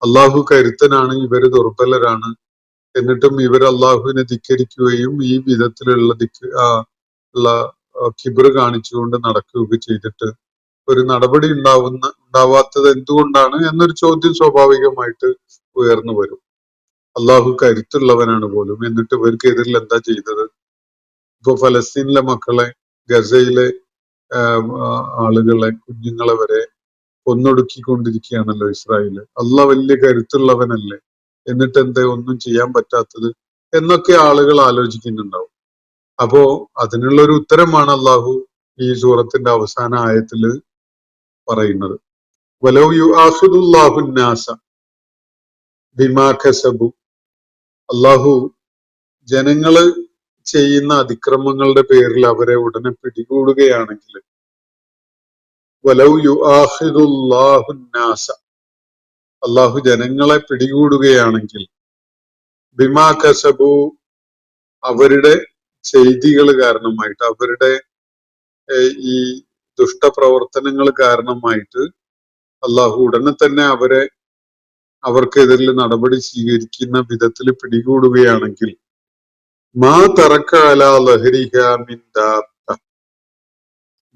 അള്ളാഹു കരുത്തനാണ്, ഇവര് ദുർബലരാണ്. എന്നിട്ടും ഇവർ അള്ളാഹുവിനെ ധിക്കരിക്കുകയും ഈ വിധത്തിലുള്ള കിബർ കാണിച്ചുകൊണ്ട് നടക്കുകയൊക്കെ ചെയ്തിട്ട് ഒരു നടപടി ഉണ്ടാവാത്തത് എന്തുകൊണ്ടാണ് എന്നൊരു ചോദ്യം സ്വാഭാവികമായിട്ട് ഉയർന്നു വരും. അള്ളാഹു കരുത്തുള്ളവനാണ് പോലും, എന്നിട്ട് ഇവർക്കെതിരിൽ എന്താ ചെയ്തത്? ഇപ്പൊ ഫലസ്തീനിലെ മക്കളെ, ഗസയിലെ ആളുകളെ, കുഞ്ഞുങ്ങളെ വരെ കൊന്നൊടുക്കിക്കൊണ്ടിരിക്കുകയാണല്ലോ ഇസ്രായേല്. അള്ളാഹ് വലിയ കരുത്തുള്ളവനല്ലേ, എന്നിട്ട് എന്താ ഒന്നും ചെയ്യാൻ പറ്റാത്തത് എന്നൊക്കെ ആളുകൾ ആലോചിക്കുന്നുണ്ടാവും. അപ്പോ അതിനുള്ള ഒരു ഉത്തരമാണ് അള്ളാഹു ഈ സൂറത്തിന്റെ അവസാന ആയത്തില് പറയുന്നത്. വലൗ യുആഖിദുല്ലാഹു നാസ ബിമാ കസബു. അള്ളാഹു ജനങ്ങള് ചെയ്യുന്ന അതിക്രമങ്ങളുടെ പേരിൽ അവരെ ഉടനെ പിടികൂടുകയാണെങ്കിൽ, വലൗ യുആഖിദുല്ലാഹു നാസ, അള്ളാഹു ജനങ്ങളെ പിടികൂടുകയാണെങ്കിൽ ബിമാ കസബു, അവരുടെ ചെയ്തികൾ കാരണമായിട്ട്, അവരുടെ ഈ ദുഷ്ടപ്രവർത്തനങ്ങൾ കാരണമായിട്ട് അള്ളാഹു ഉടനെ തന്നെ അവർക്കെതിരിൽ നടപടി സ്വീകരിക്കുന്ന വിധത്തിൽ പിടികൂടുകയാണെങ്കിൽ മാ തറക്ക അലാ ലഹരിഹ മിൻ ദാബ്ബ,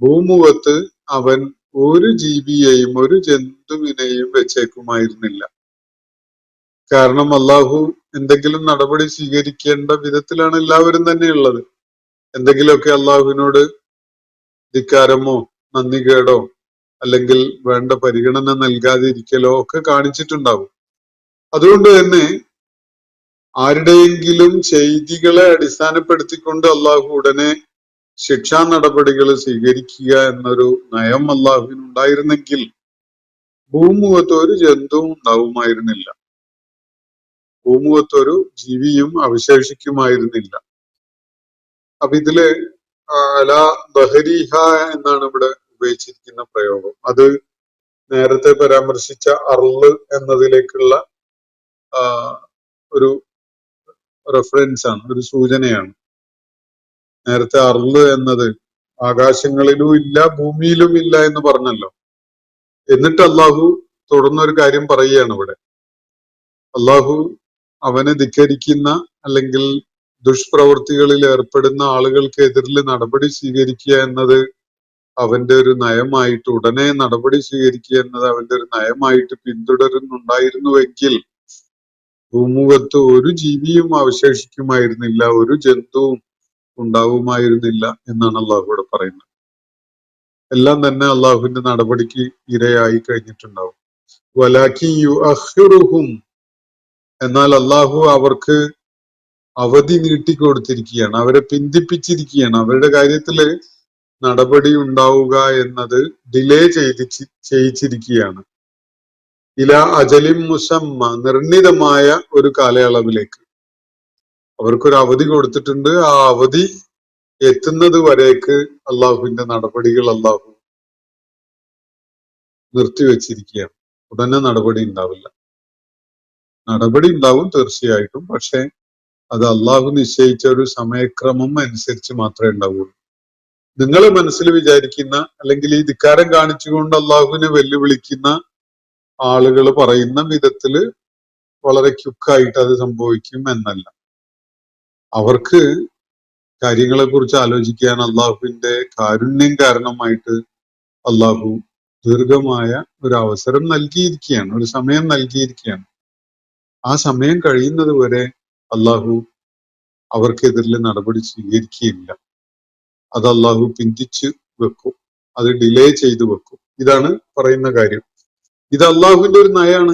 ഭൂമുഖത്ത് അവൻ ഒരു ജീവിയെയും ഒരു ജന്തുവിനെയും വെച്ചേക്കുമായിരുന്നില്ല. കാരണം അള്ളാഹു എന്തെങ്കിലും നടപടി സ്വീകരിക്കേണ്ട വിധത്തിലാണ് എല്ലാവരും തന്നെ ഉള്ളത്. എന്തെങ്കിലുമൊക്കെ അള്ളാഹുവിനോട് ധിക്കാരമോ നന്ദികേടോ അല്ലെങ്കിൽ വേണ്ട പരിഗണന നൽകാതിരിക്കലോ ഒക്കെ കാണിച്ചിട്ടുണ്ടാവും. അതുകൊണ്ട് തന്നെ ആരുടെയെങ്കിലും ചെയ്തികളെ അടിസ്ഥാനപ്പെടുത്തിക്കൊണ്ട് അള്ളാഹു ഉടനെ ശിക്ഷാ നടപടികൾ സ്വീകരിക്കുക എന്നൊരു നയം അള്ളാഹുവിനുണ്ടായിരുന്നെങ്കിൽ ഭൂമുഖത്ത് ഒരു ജന്തുവും ഉണ്ടാവുമായിരുന്നില്ല, ഭൂമുഖത്തൊരു ജീവിയും അവശേഷിക്കുമായിരുന്നില്ല. അപ്പൊ ഇതില് അല ബഹരിഹ എന്നാണ് ഇവിടെ ഉപയോഗിച്ചിരിക്കുന്ന പ്രയോഗം. അത് നേരത്തെ പരാമർശിച്ച അർള് എന്നതിലേക്കുള്ള ഒരു റെഫറൻസ് ആണ്, ഒരു സൂചനയാണ്. നേരത്തെ അർള് എന്നത് ആകാശങ്ങളിലും ഇല്ല ഭൂമിയിലും ഇല്ല എന്ന് പറഞ്ഞല്ലോ. എന്നിട്ട് അള്ളാഹു തുടർന്നൊരു കാര്യം പറയുകയാണ് ഇവിടെ. അള്ളാഹു അവനെ ധിക്കരിക്കുന്ന അല്ലെങ്കിൽ ദുഷ്പ്രവൃത്തികളിൽ ഏർപ്പെടുന്ന ആളുകൾക്ക് എതിരിൽ നടപടി സ്വീകരിക്കുക എന്നത് അവന്റെ ഒരു നയമായിട്ട്, ഉടനെ നടപടി സ്വീകരിക്കുക എന്നത് അവന്റെ ഒരു നയമായിട്ട് പിന്തുടരുന്നുണ്ടായിരുന്നുവെങ്കിൽ ഭൂമുഖത്ത് ഒരു ജീവിയും അവശേഷിക്കുമായിരുന്നില്ല, ഒരു ജന്തുവും ഉണ്ടാവുമായിരുന്നില്ല എന്നാണ് അള്ളാഹു ഇവിടെ പറയുന്നത്. എല്ലാം തന്നെ അള്ളാഹുവിന്റെ നടപടിക്ക് ഇരയായി കഴിഞ്ഞിട്ടുണ്ടാവും. വലാക്കി യുഅഖിറുഹും, എന്നാൽ അള്ളാഹു അവർക്ക് അവധി നീട്ടിക്കൊടുത്തിരിക്കുകയാണ്, അവരെ പിന്തിപ്പിച്ചിരിക്കുകയാണ്. അവരുടെ കാര്യത്തില് നടപടി ഉണ്ടാവുക എന്നത് ഡിലേ ചെയ്യിച്ചിരിക്കുകയാണ്. ഇല അജലിം മുസമ്മ, നിർണിതമായ ഒരു കാലയളവിലേക്ക് അവർക്കൊരു അവധി കൊടുത്തിട്ടുണ്ട്. ആ അവധി എത്തുന്നത് വരേക്ക് അള്ളാഹുവിന്റെ നടപടികൾ അള്ളാഹു നിർത്തിവെച്ചിരിക്കുകയാണ്. ഉടനെ നടപടി ഉണ്ടാവില്ല. നടപടി ഉണ്ടാവും തീർച്ചയായിട്ടും, പക്ഷെ അത് അള്ളാഹു നിശ്ചയിച്ച ഒരു സമയക്രമം അനുസരിച്ച് മാത്രമേ ഉണ്ടാവുള്ളൂ. നിങ്ങൾ മനസ്സിൽ വിചാരിക്കുന്ന അല്ലെങ്കിൽ ഈ ധിക്കാരം കാണിച്ചുകൊണ്ട് അള്ളാഹുവിനെ വെല്ലുവിളിക്കുന്ന ആളുകൾ പറയുന്ന വിധത്തില് വളരെ ക്യുക്കായിട്ട് അത് സംഭവിക്കും എന്നല്ല. അവർക്ക് കാര്യങ്ങളെ കുറിച്ച് ആലോചിക്കാൻ അള്ളാഹുവിന്റെ കാരുണ്യം കാരണമായിട്ട് അള്ളാഹു ദീർഘമായ ഒരു അവസരം നൽകിയിരിക്കുകയാണ്, ഒരു സമയം നൽകിയിരിക്കുകയാണ്. ആ സമയം കഴിയുന്നത് വരെ അള്ളാഹു അവർക്കെതിരിൽ നടപടി സ്വീകരിക്കുകയില്ല. അത് അള്ളാഹു പിന്തിച്ച് വെക്കും, അത് ഡിലേ ചെയ്തു വെക്കും. ഇതാണ് പറയുന്ന കാര്യം. ഇത് അള്ളാഹുവിന്റെ ഒരു നയാണ്.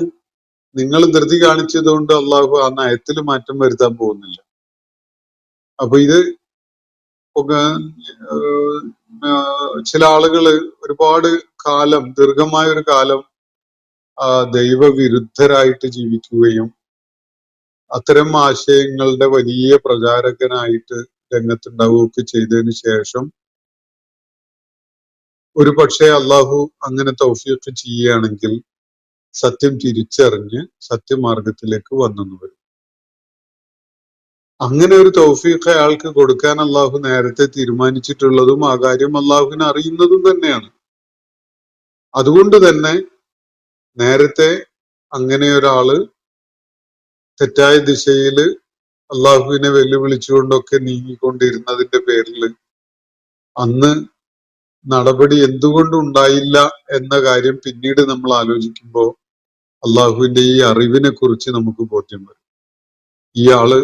നിങ്ങൾ ധൃതി കാണിച്ചതുകൊണ്ട് അള്ളാഹു ആ നയത്തിൽ മാറ്റം വരുത്താൻ പോകുന്നില്ല. അപ്പൊ ഇത് ചില ആളുകള് ഒരുപാട് കാലം, ദീർഘമായ ഒരു കാലം ദൈവവിരുദ്ധരായിട്ട് ജീവിക്കുകയും അത്തരം ആശയങ്ങളുടെ വലിയ പ്രചാരകനായിട്ട് രംഗത്തുണ്ടാവുകയൊക്കെ ചെയ്തതിന് ശേഷം ഒരു പക്ഷേ അള്ളാഹു അങ്ങനെ തൗഫീഖ് ചെയ്യുകയാണെങ്കിൽ സത്യം തിരിച്ചറിഞ്ഞ് സത്യമാർഗത്തിലേക്ക് വന്നെന്ന് വരും. അങ്ങനെ ഒരു തൗഫീഖ് അയാൾക്ക് കൊടുക്കാൻ അള്ളാഹു നേരത്തെ തീരുമാനിച്ചിട്ടുള്ളതും ആ കാര്യം അള്ളാഹുവിന് അറിയുന്നതും തന്നെയാണ്. അതുകൊണ്ട് തന്നെ നേരത്തെ അങ്ങനെ ഒരാള് തെറ്റായ ദിശയില് അള്ളാഹുവിനെ വെല്ലുവിളിച്ചുകൊണ്ടൊക്കെ നീങ്ങിക്കൊണ്ടിരുന്നതിന്റെ പേരിൽ അന്ന് നടപടി എന്തുകൊണ്ടുണ്ടായില്ല എന്ന കാര്യം പിന്നീട് നമ്മൾ ആലോചിക്കുമ്പോൾ അള്ളാഹുവിന്റെ ഈ അറിവിനെ കുറിച്ച് നമുക്ക് ബോധ്യം വരും. ഈ ആള്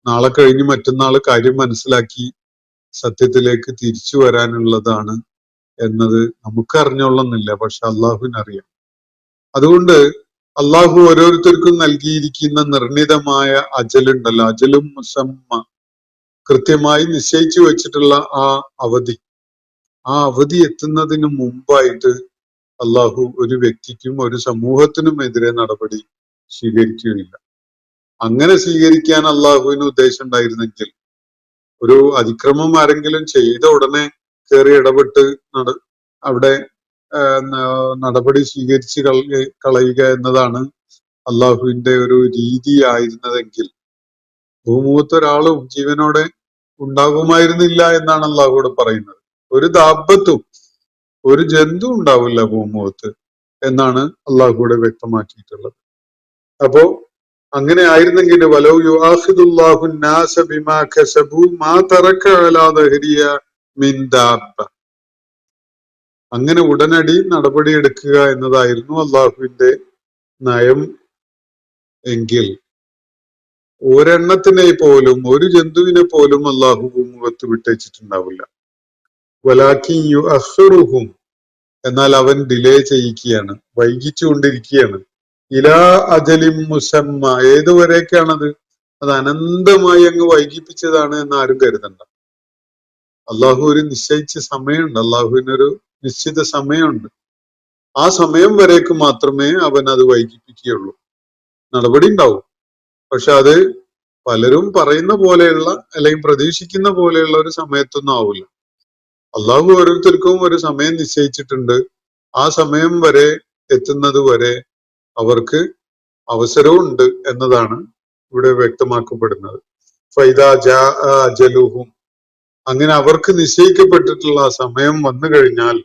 നാളെ കഴിഞ്ഞ് മറ്റന്നാള് കാര്യം മനസ്സിലാക്കി സത്യത്തിലേക്ക് തിരിച്ചു വരാനുള്ളതാണ് എന്നത് നമുക്ക് അറിഞ്ഞോളന്നില്ല, പക്ഷെ അള്ളാഹുവിനറിയാം. അതുകൊണ്ട് അള്ളാഹു ഓരോരുത്തർക്കും നൽകിയിരിക്കുന്ന നിർണിതമായ അജലുണ്ടല്ലോ, അജലും മുസമ്മ, കൃത്യമായി നിശ്ചയിച്ചു വെച്ചിട്ടുള്ള ആ അവധി എത്തുന്നതിന് മുമ്പായിട്ട് അള്ളാഹു ഒരു വ്യക്തിക്കും ഒരു സമൂഹത്തിനും എതിരെ നടപടി സ്വീകരിക്കുകയില്ല. അങ്ങനെ സ്വീകരിക്കാൻ അള്ളാഹുവിന് ഉദ്ദേശം ഉണ്ടായിരുന്നെങ്കിൽ ഒരു അതിക്രമം ആരെങ്കിലും ചെയ്ത ഉടനെ കയറി ഇടപെട്ട് അവിടെ നടപടി സ്വീകരിച്ച് കളയുക എന്നതാണ് അള്ളാഹുവിന്റെ ഒരു രീതിയായിരുന്നതെങ്കിൽ ഭൂമുഖത്ത് ഒരാളും ജീവനോടെ ഉണ്ടാകുമായിരുന്നില്ല എന്നാണ് അള്ളാഹുവിടെ പറയുന്നത്. ഒരു ദാബത്തും ഒരു ജന്തു ഉണ്ടാവില്ല ഭൂമുഖത്ത് എന്നാണ് അള്ളാഹുവിടെ വ്യക്തമാക്കിയിട്ടുള്ളത്. അപ്പോ അങ്ങനെ ആയിരുന്നെങ്കിൽ വലൗ യുആഖിദുല്ലാഹു നാസ ബിമാ കസബു മാ തറക അലാ ദഹരിയ മിൻ ദാബ്ബ. അങ്ങനെ ഉടനടി നടപടിയെടുക്കുക എന്നതായിരുന്നു അള്ളാഹുവിന്റെ നയം എങ്കിൽ ഒരെണ്ണത്തിനെ പോലും ഒരു ജന്തുവിനെ പോലും അള്ളാഹു ഭൂമുഖത്ത് വിട്ടേച്ചിട്ടുണ്ടാവില്ല. വലാകിൻ യുഅഖിറുഹും, എന്നാൽ അവൻ ഡിലേ ചെയ്യിക്കുകയാണ്, വൈകിച്ചുകൊണ്ടിരിക്കുകയാണ്. ഇലാ അജലിം മുസമ്മ, ഏതുവരേക്കാണത്? അത് അനന്തമായി അങ്ങ് വൈകിപ്പിച്ചതാണ് എന്ന് ആരും കരുതണ്ട. അള്ളാഹു ഒരു നിശ്ചയിച്ച സമയമുണ്ട്, അള്ളാഹുവിനൊരു നിശ്ചിത സമയമുണ്ട്. ആ സമയം വരേക്ക് മാത്രമേ അവൻ അത് വൈകിപ്പിക്കുകയുള്ളൂ. നടപടി ഉണ്ടാവും, പക്ഷെ അത് പലരും പറയുന്ന പോലെയുള്ള അല്ലെങ്കിൽ പ്രതീക്ഷിക്കുന്ന പോലെയുള്ള ഒരു സമയത്തൊന്നും ആവില്ല. അള്ളാഹു ഓരോരുത്തർക്കും ഒരു സമയം നിശ്ചയിച്ചിട്ടുണ്ട്. ആ സമയം വരെ എത്തുന്നത് വരെ അവർക്ക് അവസരവും ഉണ്ട് എന്നതാണ് ഇവിടെ വ്യക്തമാക്കപ്പെടുന്നത്. ഫൈദാ ജാ അജലുഹും, അങ്ങനെ അവർക്ക് നിശ്ചയിക്കപ്പെട്ടിട്ടുള്ള ആ സമയം വന്നു കഴിഞ്ഞാൽ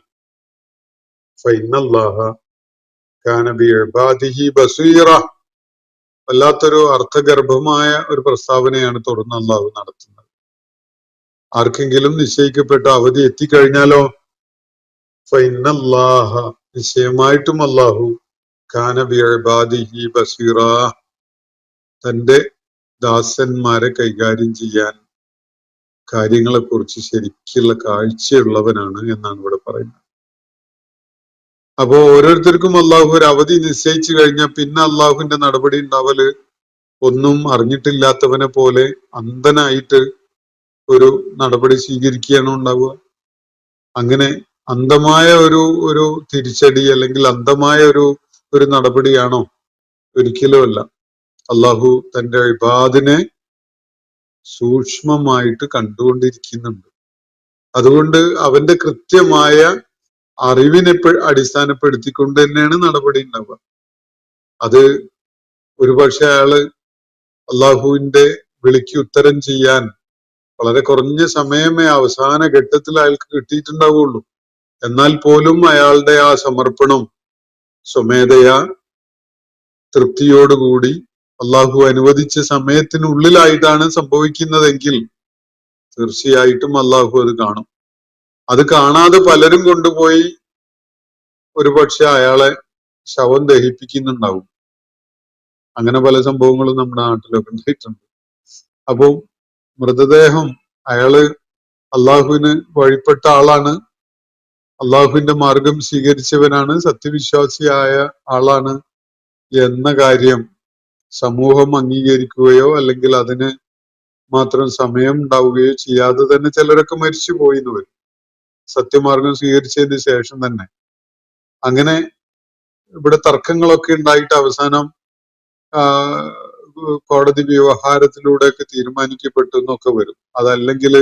ഫൈനല്ലാഹ കാന ബിഇബാദിഹി ബസീറ, വല്ലാത്തൊരു അർത്ഥഗർഭമായ ഒരു പ്രസ്താവനയാണ് തുടർന്ന് അള്ളാഹു നടത്തുന്നത്. ആർക്കെങ്കിലും നിശ്ചയിക്കപ്പെട്ട അവധി എത്തിക്കഴിഞ്ഞാലോ ഫൈനല്ലാഹ, നിശ്ചയമായിട്ടും അള്ളാഹു കാന ബിഇബാദിഹി ബസീറ, തന്റെ ദാസന്മാരെ കൈകാര്യം ചെയ്യാൻ കാര്യങ്ങളെ കുറിച്ച് ശരിക്കുള്ള കാഴ്ചയുള്ളവനാണ് എന്നാണ് ഇവിടെ പറയുന്നത്. അപ്പോ ഓരോരുത്തർക്കും അള്ളാഹു ഒരു അവധി നിശ്ചയിച്ചു കഴിഞ്ഞാൽ പിന്നെ അള്ളാഹുവിന്റെ നടപടി ഉണ്ടാവല് ഒന്നും അറിഞ്ഞിട്ടില്ലാത്തവനെ പോലെ അന്ധനായിട്ട് ഒരു നടപടി സ്വീകരിക്കുകയാണോ ഉണ്ടാവുക? അങ്ങനെ അന്ധമായ ഒരു തിരിച്ചടി അല്ലെങ്കിൽ അന്ധമായ ഒരു നടപടിയാണോ? ഒരിക്കലും അല്ല. അള്ളാഹു തന്റെ ഇബാദിനെ സൂക്ഷ്മമായിട്ട് കണ്ടുകൊണ്ടിരിക്കുന്നുണ്ട്. അതുകൊണ്ട് അവന്റെ കൃത്യമായ അറിവിനെ അടിസ്ഥാനപ്പെടുത്തിക്കൊണ്ട് തന്നെയാണ് നടപടി ഉണ്ടാവുക. അത് ഒരുപക്ഷെ അയാള് അള്ളാഹുവിന്റെ വിളിക്ക് ഉത്തരം ചെയ്യാൻ വളരെ കുറഞ്ഞ സമയമേ അവസാന ഘട്ടത്തിൽ അയാൾക്ക് കിട്ടിയിട്ടുണ്ടാവുള്ളൂ. എന്നാൽ പോലും അയാളുടെ ആ സമർപ്പണം സ്വമേധയാ തൃപ്തിയോടുകൂടി അള്ളാഹു അനുവദിച്ച സമയത്തിനുള്ളിലായിട്ടാണ് സംഭവിക്കുന്നതെങ്കിൽ തീർച്ചയായിട്ടും അള്ളാഹു അത് കാണും. അത് കാണാതെ പലരും കൊണ്ടുപോയി ഒരുപക്ഷെ അയാളെ ശവം ദഹിപ്പിക്കുന്നുണ്ടാവും. അങ്ങനെ പല സംഭവങ്ങളും നമ്മുടെ നാട്ടിലൊക്കെ ഉണ്ടായിട്ടുണ്ട്. അപ്പോ മൃതദേഹം അയാള് അള്ളാഹുവിന് വഴിപ്പെട്ട ആളാണ്, അള്ളാഹുവിന്റെ മാർഗം സ്വീകരിച്ചവനാണ്, സത്യവിശ്വാസിയായ ആളാണ് എന്ന കാര്യം സമൂഹം അംഗീകരിക്കുകയോ അല്ലെങ്കിൽ അതിന് മാത്രം സമയം ഉണ്ടാവുകയോ ചെയ്യാതെ തന്നെ ചിലരൊക്കെ മരിച്ചു പോയി എന്ന് വരും, സത്യമാർഗം സ്വീകരിച്ചതിന് ശേഷം തന്നെ. അങ്ങനെ ഇവിടെ തർക്കങ്ങളൊക്കെ ഉണ്ടായിട്ട് അവസാനം കോടതി വ്യവഹാരത്തിലൂടെയൊക്കെ തീരുമാനിക്കപ്പെട്ടു എന്നൊക്കെ വരും. അതല്ലെങ്കിൽ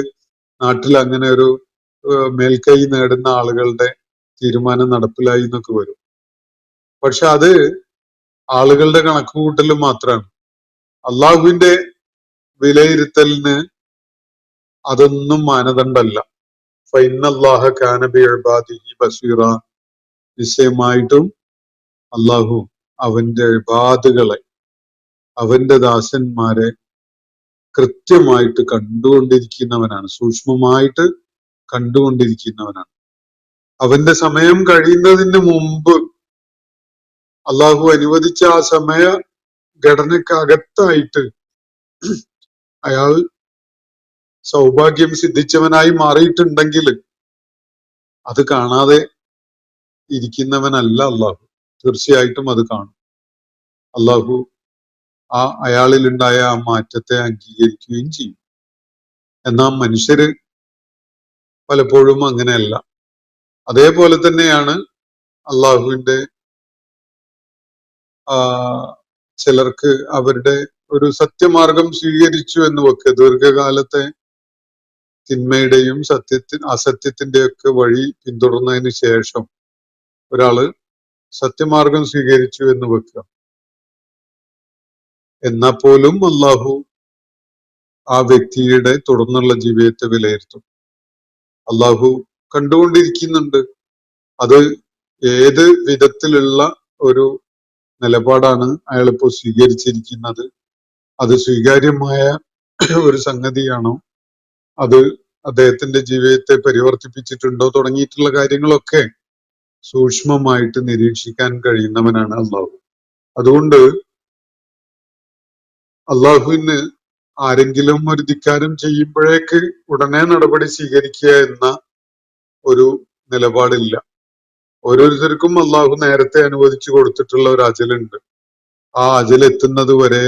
നാട്ടിൽ അങ്ങനെ ഒരു മേൽക്കൈ നേടുന്ന ആളുകളുടെ തീരുമാനം നടപ്പിലായി എന്നൊക്കെ വരും. പക്ഷെ അത് ആളുകളുടെ കണക്കുകൂട്ടൽ മാത്രമാണ്. അള്ളാഹുവിന്റെ വിലയിരുത്തലിന് അതൊന്നും മാനദണ്ഡമല്ല. ഫൈനല്ലാഹ കാന ബിഇബാദിഹി ബസീറ, നിശ്ചയമായിട്ടും അള്ളാഹു അവന്റെ ഇബാദുകളെ, അവന്റെ ദാസന്മാരെ കൃത്യമായിട്ട് കണ്ടുകൊണ്ടിരിക്കുന്നവനാണ്, സൂക്ഷ്മമായിട്ട് കണ്ടുകൊണ്ടിരിക്കുന്നവനാണ്. അവന്റെ സമയം കഴിയുന്നതിന് മുമ്പ് അള്ളാഹു അനുവദിച്ച ആ സമയ ഘടനക്കകത്തായിട്ട് അയാൾ സൗഭാഗ്യം സിദ്ധിച്ചവനായി മാറിയിട്ടുണ്ടെങ്കിൽ അത് കാണാതെ ഇരിക്കുന്നവനല്ല അള്ളാഹു. തീർച്ചയായിട്ടും അത് കാണും. അള്ളാഹു അയാളിൽ ഉണ്ടായ ആ മാറ്റത്തെ അംഗീകരിക്കുകയും ചെയ്യും. എന്നാൽ മനുഷ്യര് പലപ്പോഴും അങ്ങനെയല്ല. അതേപോലെ തന്നെയാണ് അള്ളാഹുവിന്റെ ചിലർക്ക് അവരുടെ ഒരു സത്യമാർഗം സ്വീകരിച്ചു എന്ന് വെക്കുക, ദീർഘകാലത്തെ തിന്മയുടെയും അസത്യത്തിന്റെയൊക്കെ വഴി പിന്തുടർന്നതിന് ശേഷം ഒരാള് സത്യമാർഗം സ്വീകരിച്ചു എന്ന് വെക്കുക. എന്നാൽ പോലും അള്ളാഹു ആ വ്യക്തിയുടെ തുടർന്നുള്ള ജീവിതത്തെ വിലയിരുത്തും. അള്ളാഹു കണ്ടുകൊണ്ടിരിക്കുന്നുണ്ട്. അത് ഏത് വിധത്തിലുള്ള ഒരു നിലപാടാണ് അയാളിപ്പോ സ്വീകരിച്ചിരിക്കുന്നത്, അത് സ്വീകാര്യമായ ഒരു സംഗതിയാണോ, അത് അദ്ദേഹത്തിന്റെ ജീവിതത്തെ പരിവർത്തിപ്പിച്ചിട്ടുണ്ടോ, തുടങ്ങിയിട്ടുള്ള കാര്യങ്ങളൊക്കെ സൂക്ഷ്മമായിട്ട് നിരീക്ഷിക്കാൻ കഴിയുന്നവനാണ് അള്ളാഹു. അതുകൊണ്ട് അള്ളാഹുവിന് ആരെങ്കിലും ഒരു ധിക്കാരം ചെയ്യുമ്പോഴേക്ക് ഉടനെ നടപടി സ്വീകരിക്കുക എന്ന ഒരു നിലപാടില്ല. ഓരോരുത്തർക്കും അള്ളാഹു നേരത്തെ അനുവദിച്ചു കൊടുത്തിട്ടുള്ള ഒരു അജലുണ്ട്. ആ അജൽ എത്തുന്നത് വരെ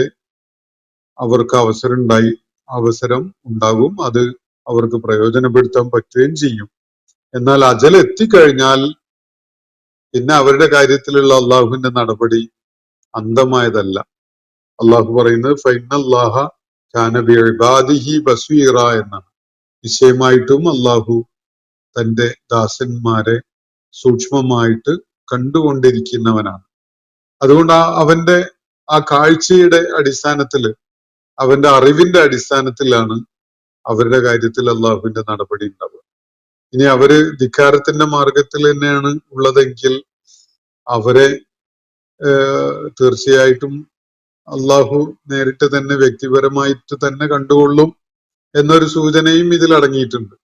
അവർക്ക് അവസരം ഉണ്ടാകും. അത് അവർക്ക് പ്രയോജനപ്പെടുത്താൻ പറ്റുകയും ചെയ്യും. എന്നാൽ അജൽ എത്തിക്കഴിഞ്ഞാൽ പിന്നെ അവരുടെ കാര്യത്തിലുള്ള അള്ളാഹുവിന്റെ നടപടി അന്ധമായതല്ല. അള്ളാഹു പറയുന്നത് ഫൈനല്ലാഹ കാന ബിഇബാദിഹി ബസീറ എന്നാണ്. നിശ്ചയമായിട്ടും അള്ളാഹു തന്റെ ദാസന്മാരെ സൂക്ഷ്മമായിട്ട് കണ്ടുകൊണ്ടിരിക്കുന്നവനാണ്. അതുകൊണ്ട് അവന്റെ ആ കാഴ്ചയുടെ അടിസ്ഥാനത്തില്, അവന്റെ അറിവിന്റെ അടിസ്ഥാനത്തിലാണ് അവരുടെ കാര്യത്തിൽ അള്ളാഹുവിന്റെ നടപടി ഉണ്ടാവുക. ഇനി അവര് ധിക്കാരത്തിന്റെ മാർഗത്തിൽ തന്നെയാണ് ഉള്ളതെങ്കിൽ അവരെ തീർച്ചയായിട്ടും അള്ളാഹു നേരിട്ട് തന്നെ വ്യക്തിപരമായിട്ട് തന്നെ കണ്ടുകൊള്ളും എന്നൊരു സൂചനയും ഇതിൽ അടങ്ങിയിട്ടുണ്ട്.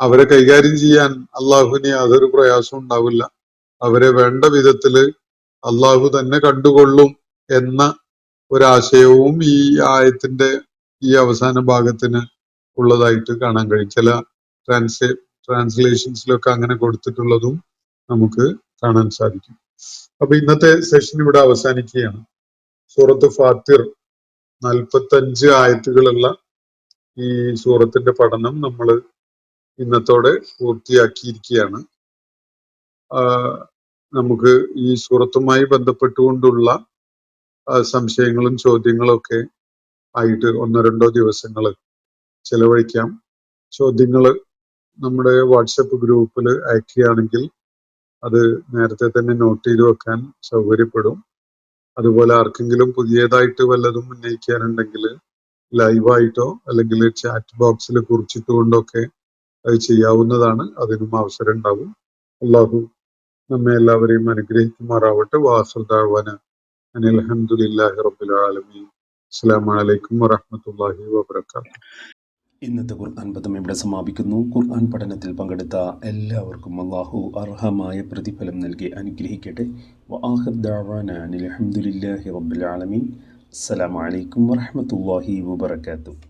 അവരെ കൈകാര്യം ചെയ്യാൻ അള്ളാഹുവിന് യാതൊരു പ്രയാസവും ഉണ്ടാവില്ല. അവരെ വേണ്ട വിധത്തില് അള്ളാഹു തന്നെ കണ്ടുകൊള്ളും എന്ന ഒരാശയവും ഈ ആയത്തിന്റെ ഈ അവസാന ഭാഗത്തിന് ഉള്ളതായിട്ട് കാണാൻ കഴിയും. ചില ട്രാൻസ്ലേഷൻസിലൊക്കെ അങ്ങനെ കൊടുത്തിട്ടുള്ളതും നമുക്ക് കാണാൻ സാധിക്കും. അപ്പൊ ഇന്നത്തെ സെഷൻ ഇവിടെ അവസാനിക്കുകയാണ്. സൂറത്ത് ഫാത്തിർ 45 ആയത്തുകളുള്ള ഈ സൂറത്തിന്റെ പഠനം നമ്മൾ ഇന്നത്തോടെ പൂർത്തിയാക്കിയിരിക്കുകയാണ്. നമുക്ക് ഈ സൂറത്തുമായി ബന്ധപ്പെട്ടുകൊണ്ടുള്ള സംശയങ്ങളും ചോദ്യങ്ങളും ഒക്കെ ആയിട്ട് 1-2 ദിവസങ്ങൾ ചെലവഴിക്കാം. ചോദ്യങ്ങൾ നമ്മുടെ വാട്സപ്പ് ഗ്രൂപ്പിൽ അയക്കുകയാണെങ്കിൽ അത് നേരത്തെ തന്നെ നോട്ട് ചെയ്ത് വെക്കാൻ സൗകര്യപ്പെടും. അതുപോലെ ആർക്കെങ്കിലും പുതിയതായിട്ട് വല്ലതും ഉന്നയിക്കാനുണ്ടെങ്കിൽ ലൈവായിട്ടോ അല്ലെങ്കിൽ ചാറ്റ് ബോക്സിൽ കുറിച്ചിട്ടുകൊണ്ടൊക്കെ അത് ചെയ്യാവുന്നതാണ്. അതിനും അവസരം ഉണ്ടാവും. അള്ളാഹു നമ്മെ എല്ലാവരെയും അനുഗ്രഹിക്കുമാറാവട്ടെ. വാസിർ ദഅ്വാന അനിൽ ഹംദുലില്ലാഹി റബ്ബിൽ ആലമീൻ. അസ്സലാമു അലൈക്കും വറഹ്മത്തുള്ളാഹി വബറകാതുഹു. ഇന്നത്തെ ഖുർആൻ പദം ഇവിടെ സമാപിക്കുന്നു. ഖുർആൻ പഠനത്തിൽ പങ്കെടുത്ത എല്ലാവർക്കും അല്ലാഹു അർഹമായ പ്രതിഫലം നൽകി അനുഗ്രഹിക്കട്ടെ. വആഖിർ ദഅ്വാന അനിൽ ഹംദുലില്ലാഹി റബ്ബിൽ ആലമീൻ. അസ്സലാമു അലൈക്കും വറഹ്മത്തുള്ളാഹി വബറകാതുഹു.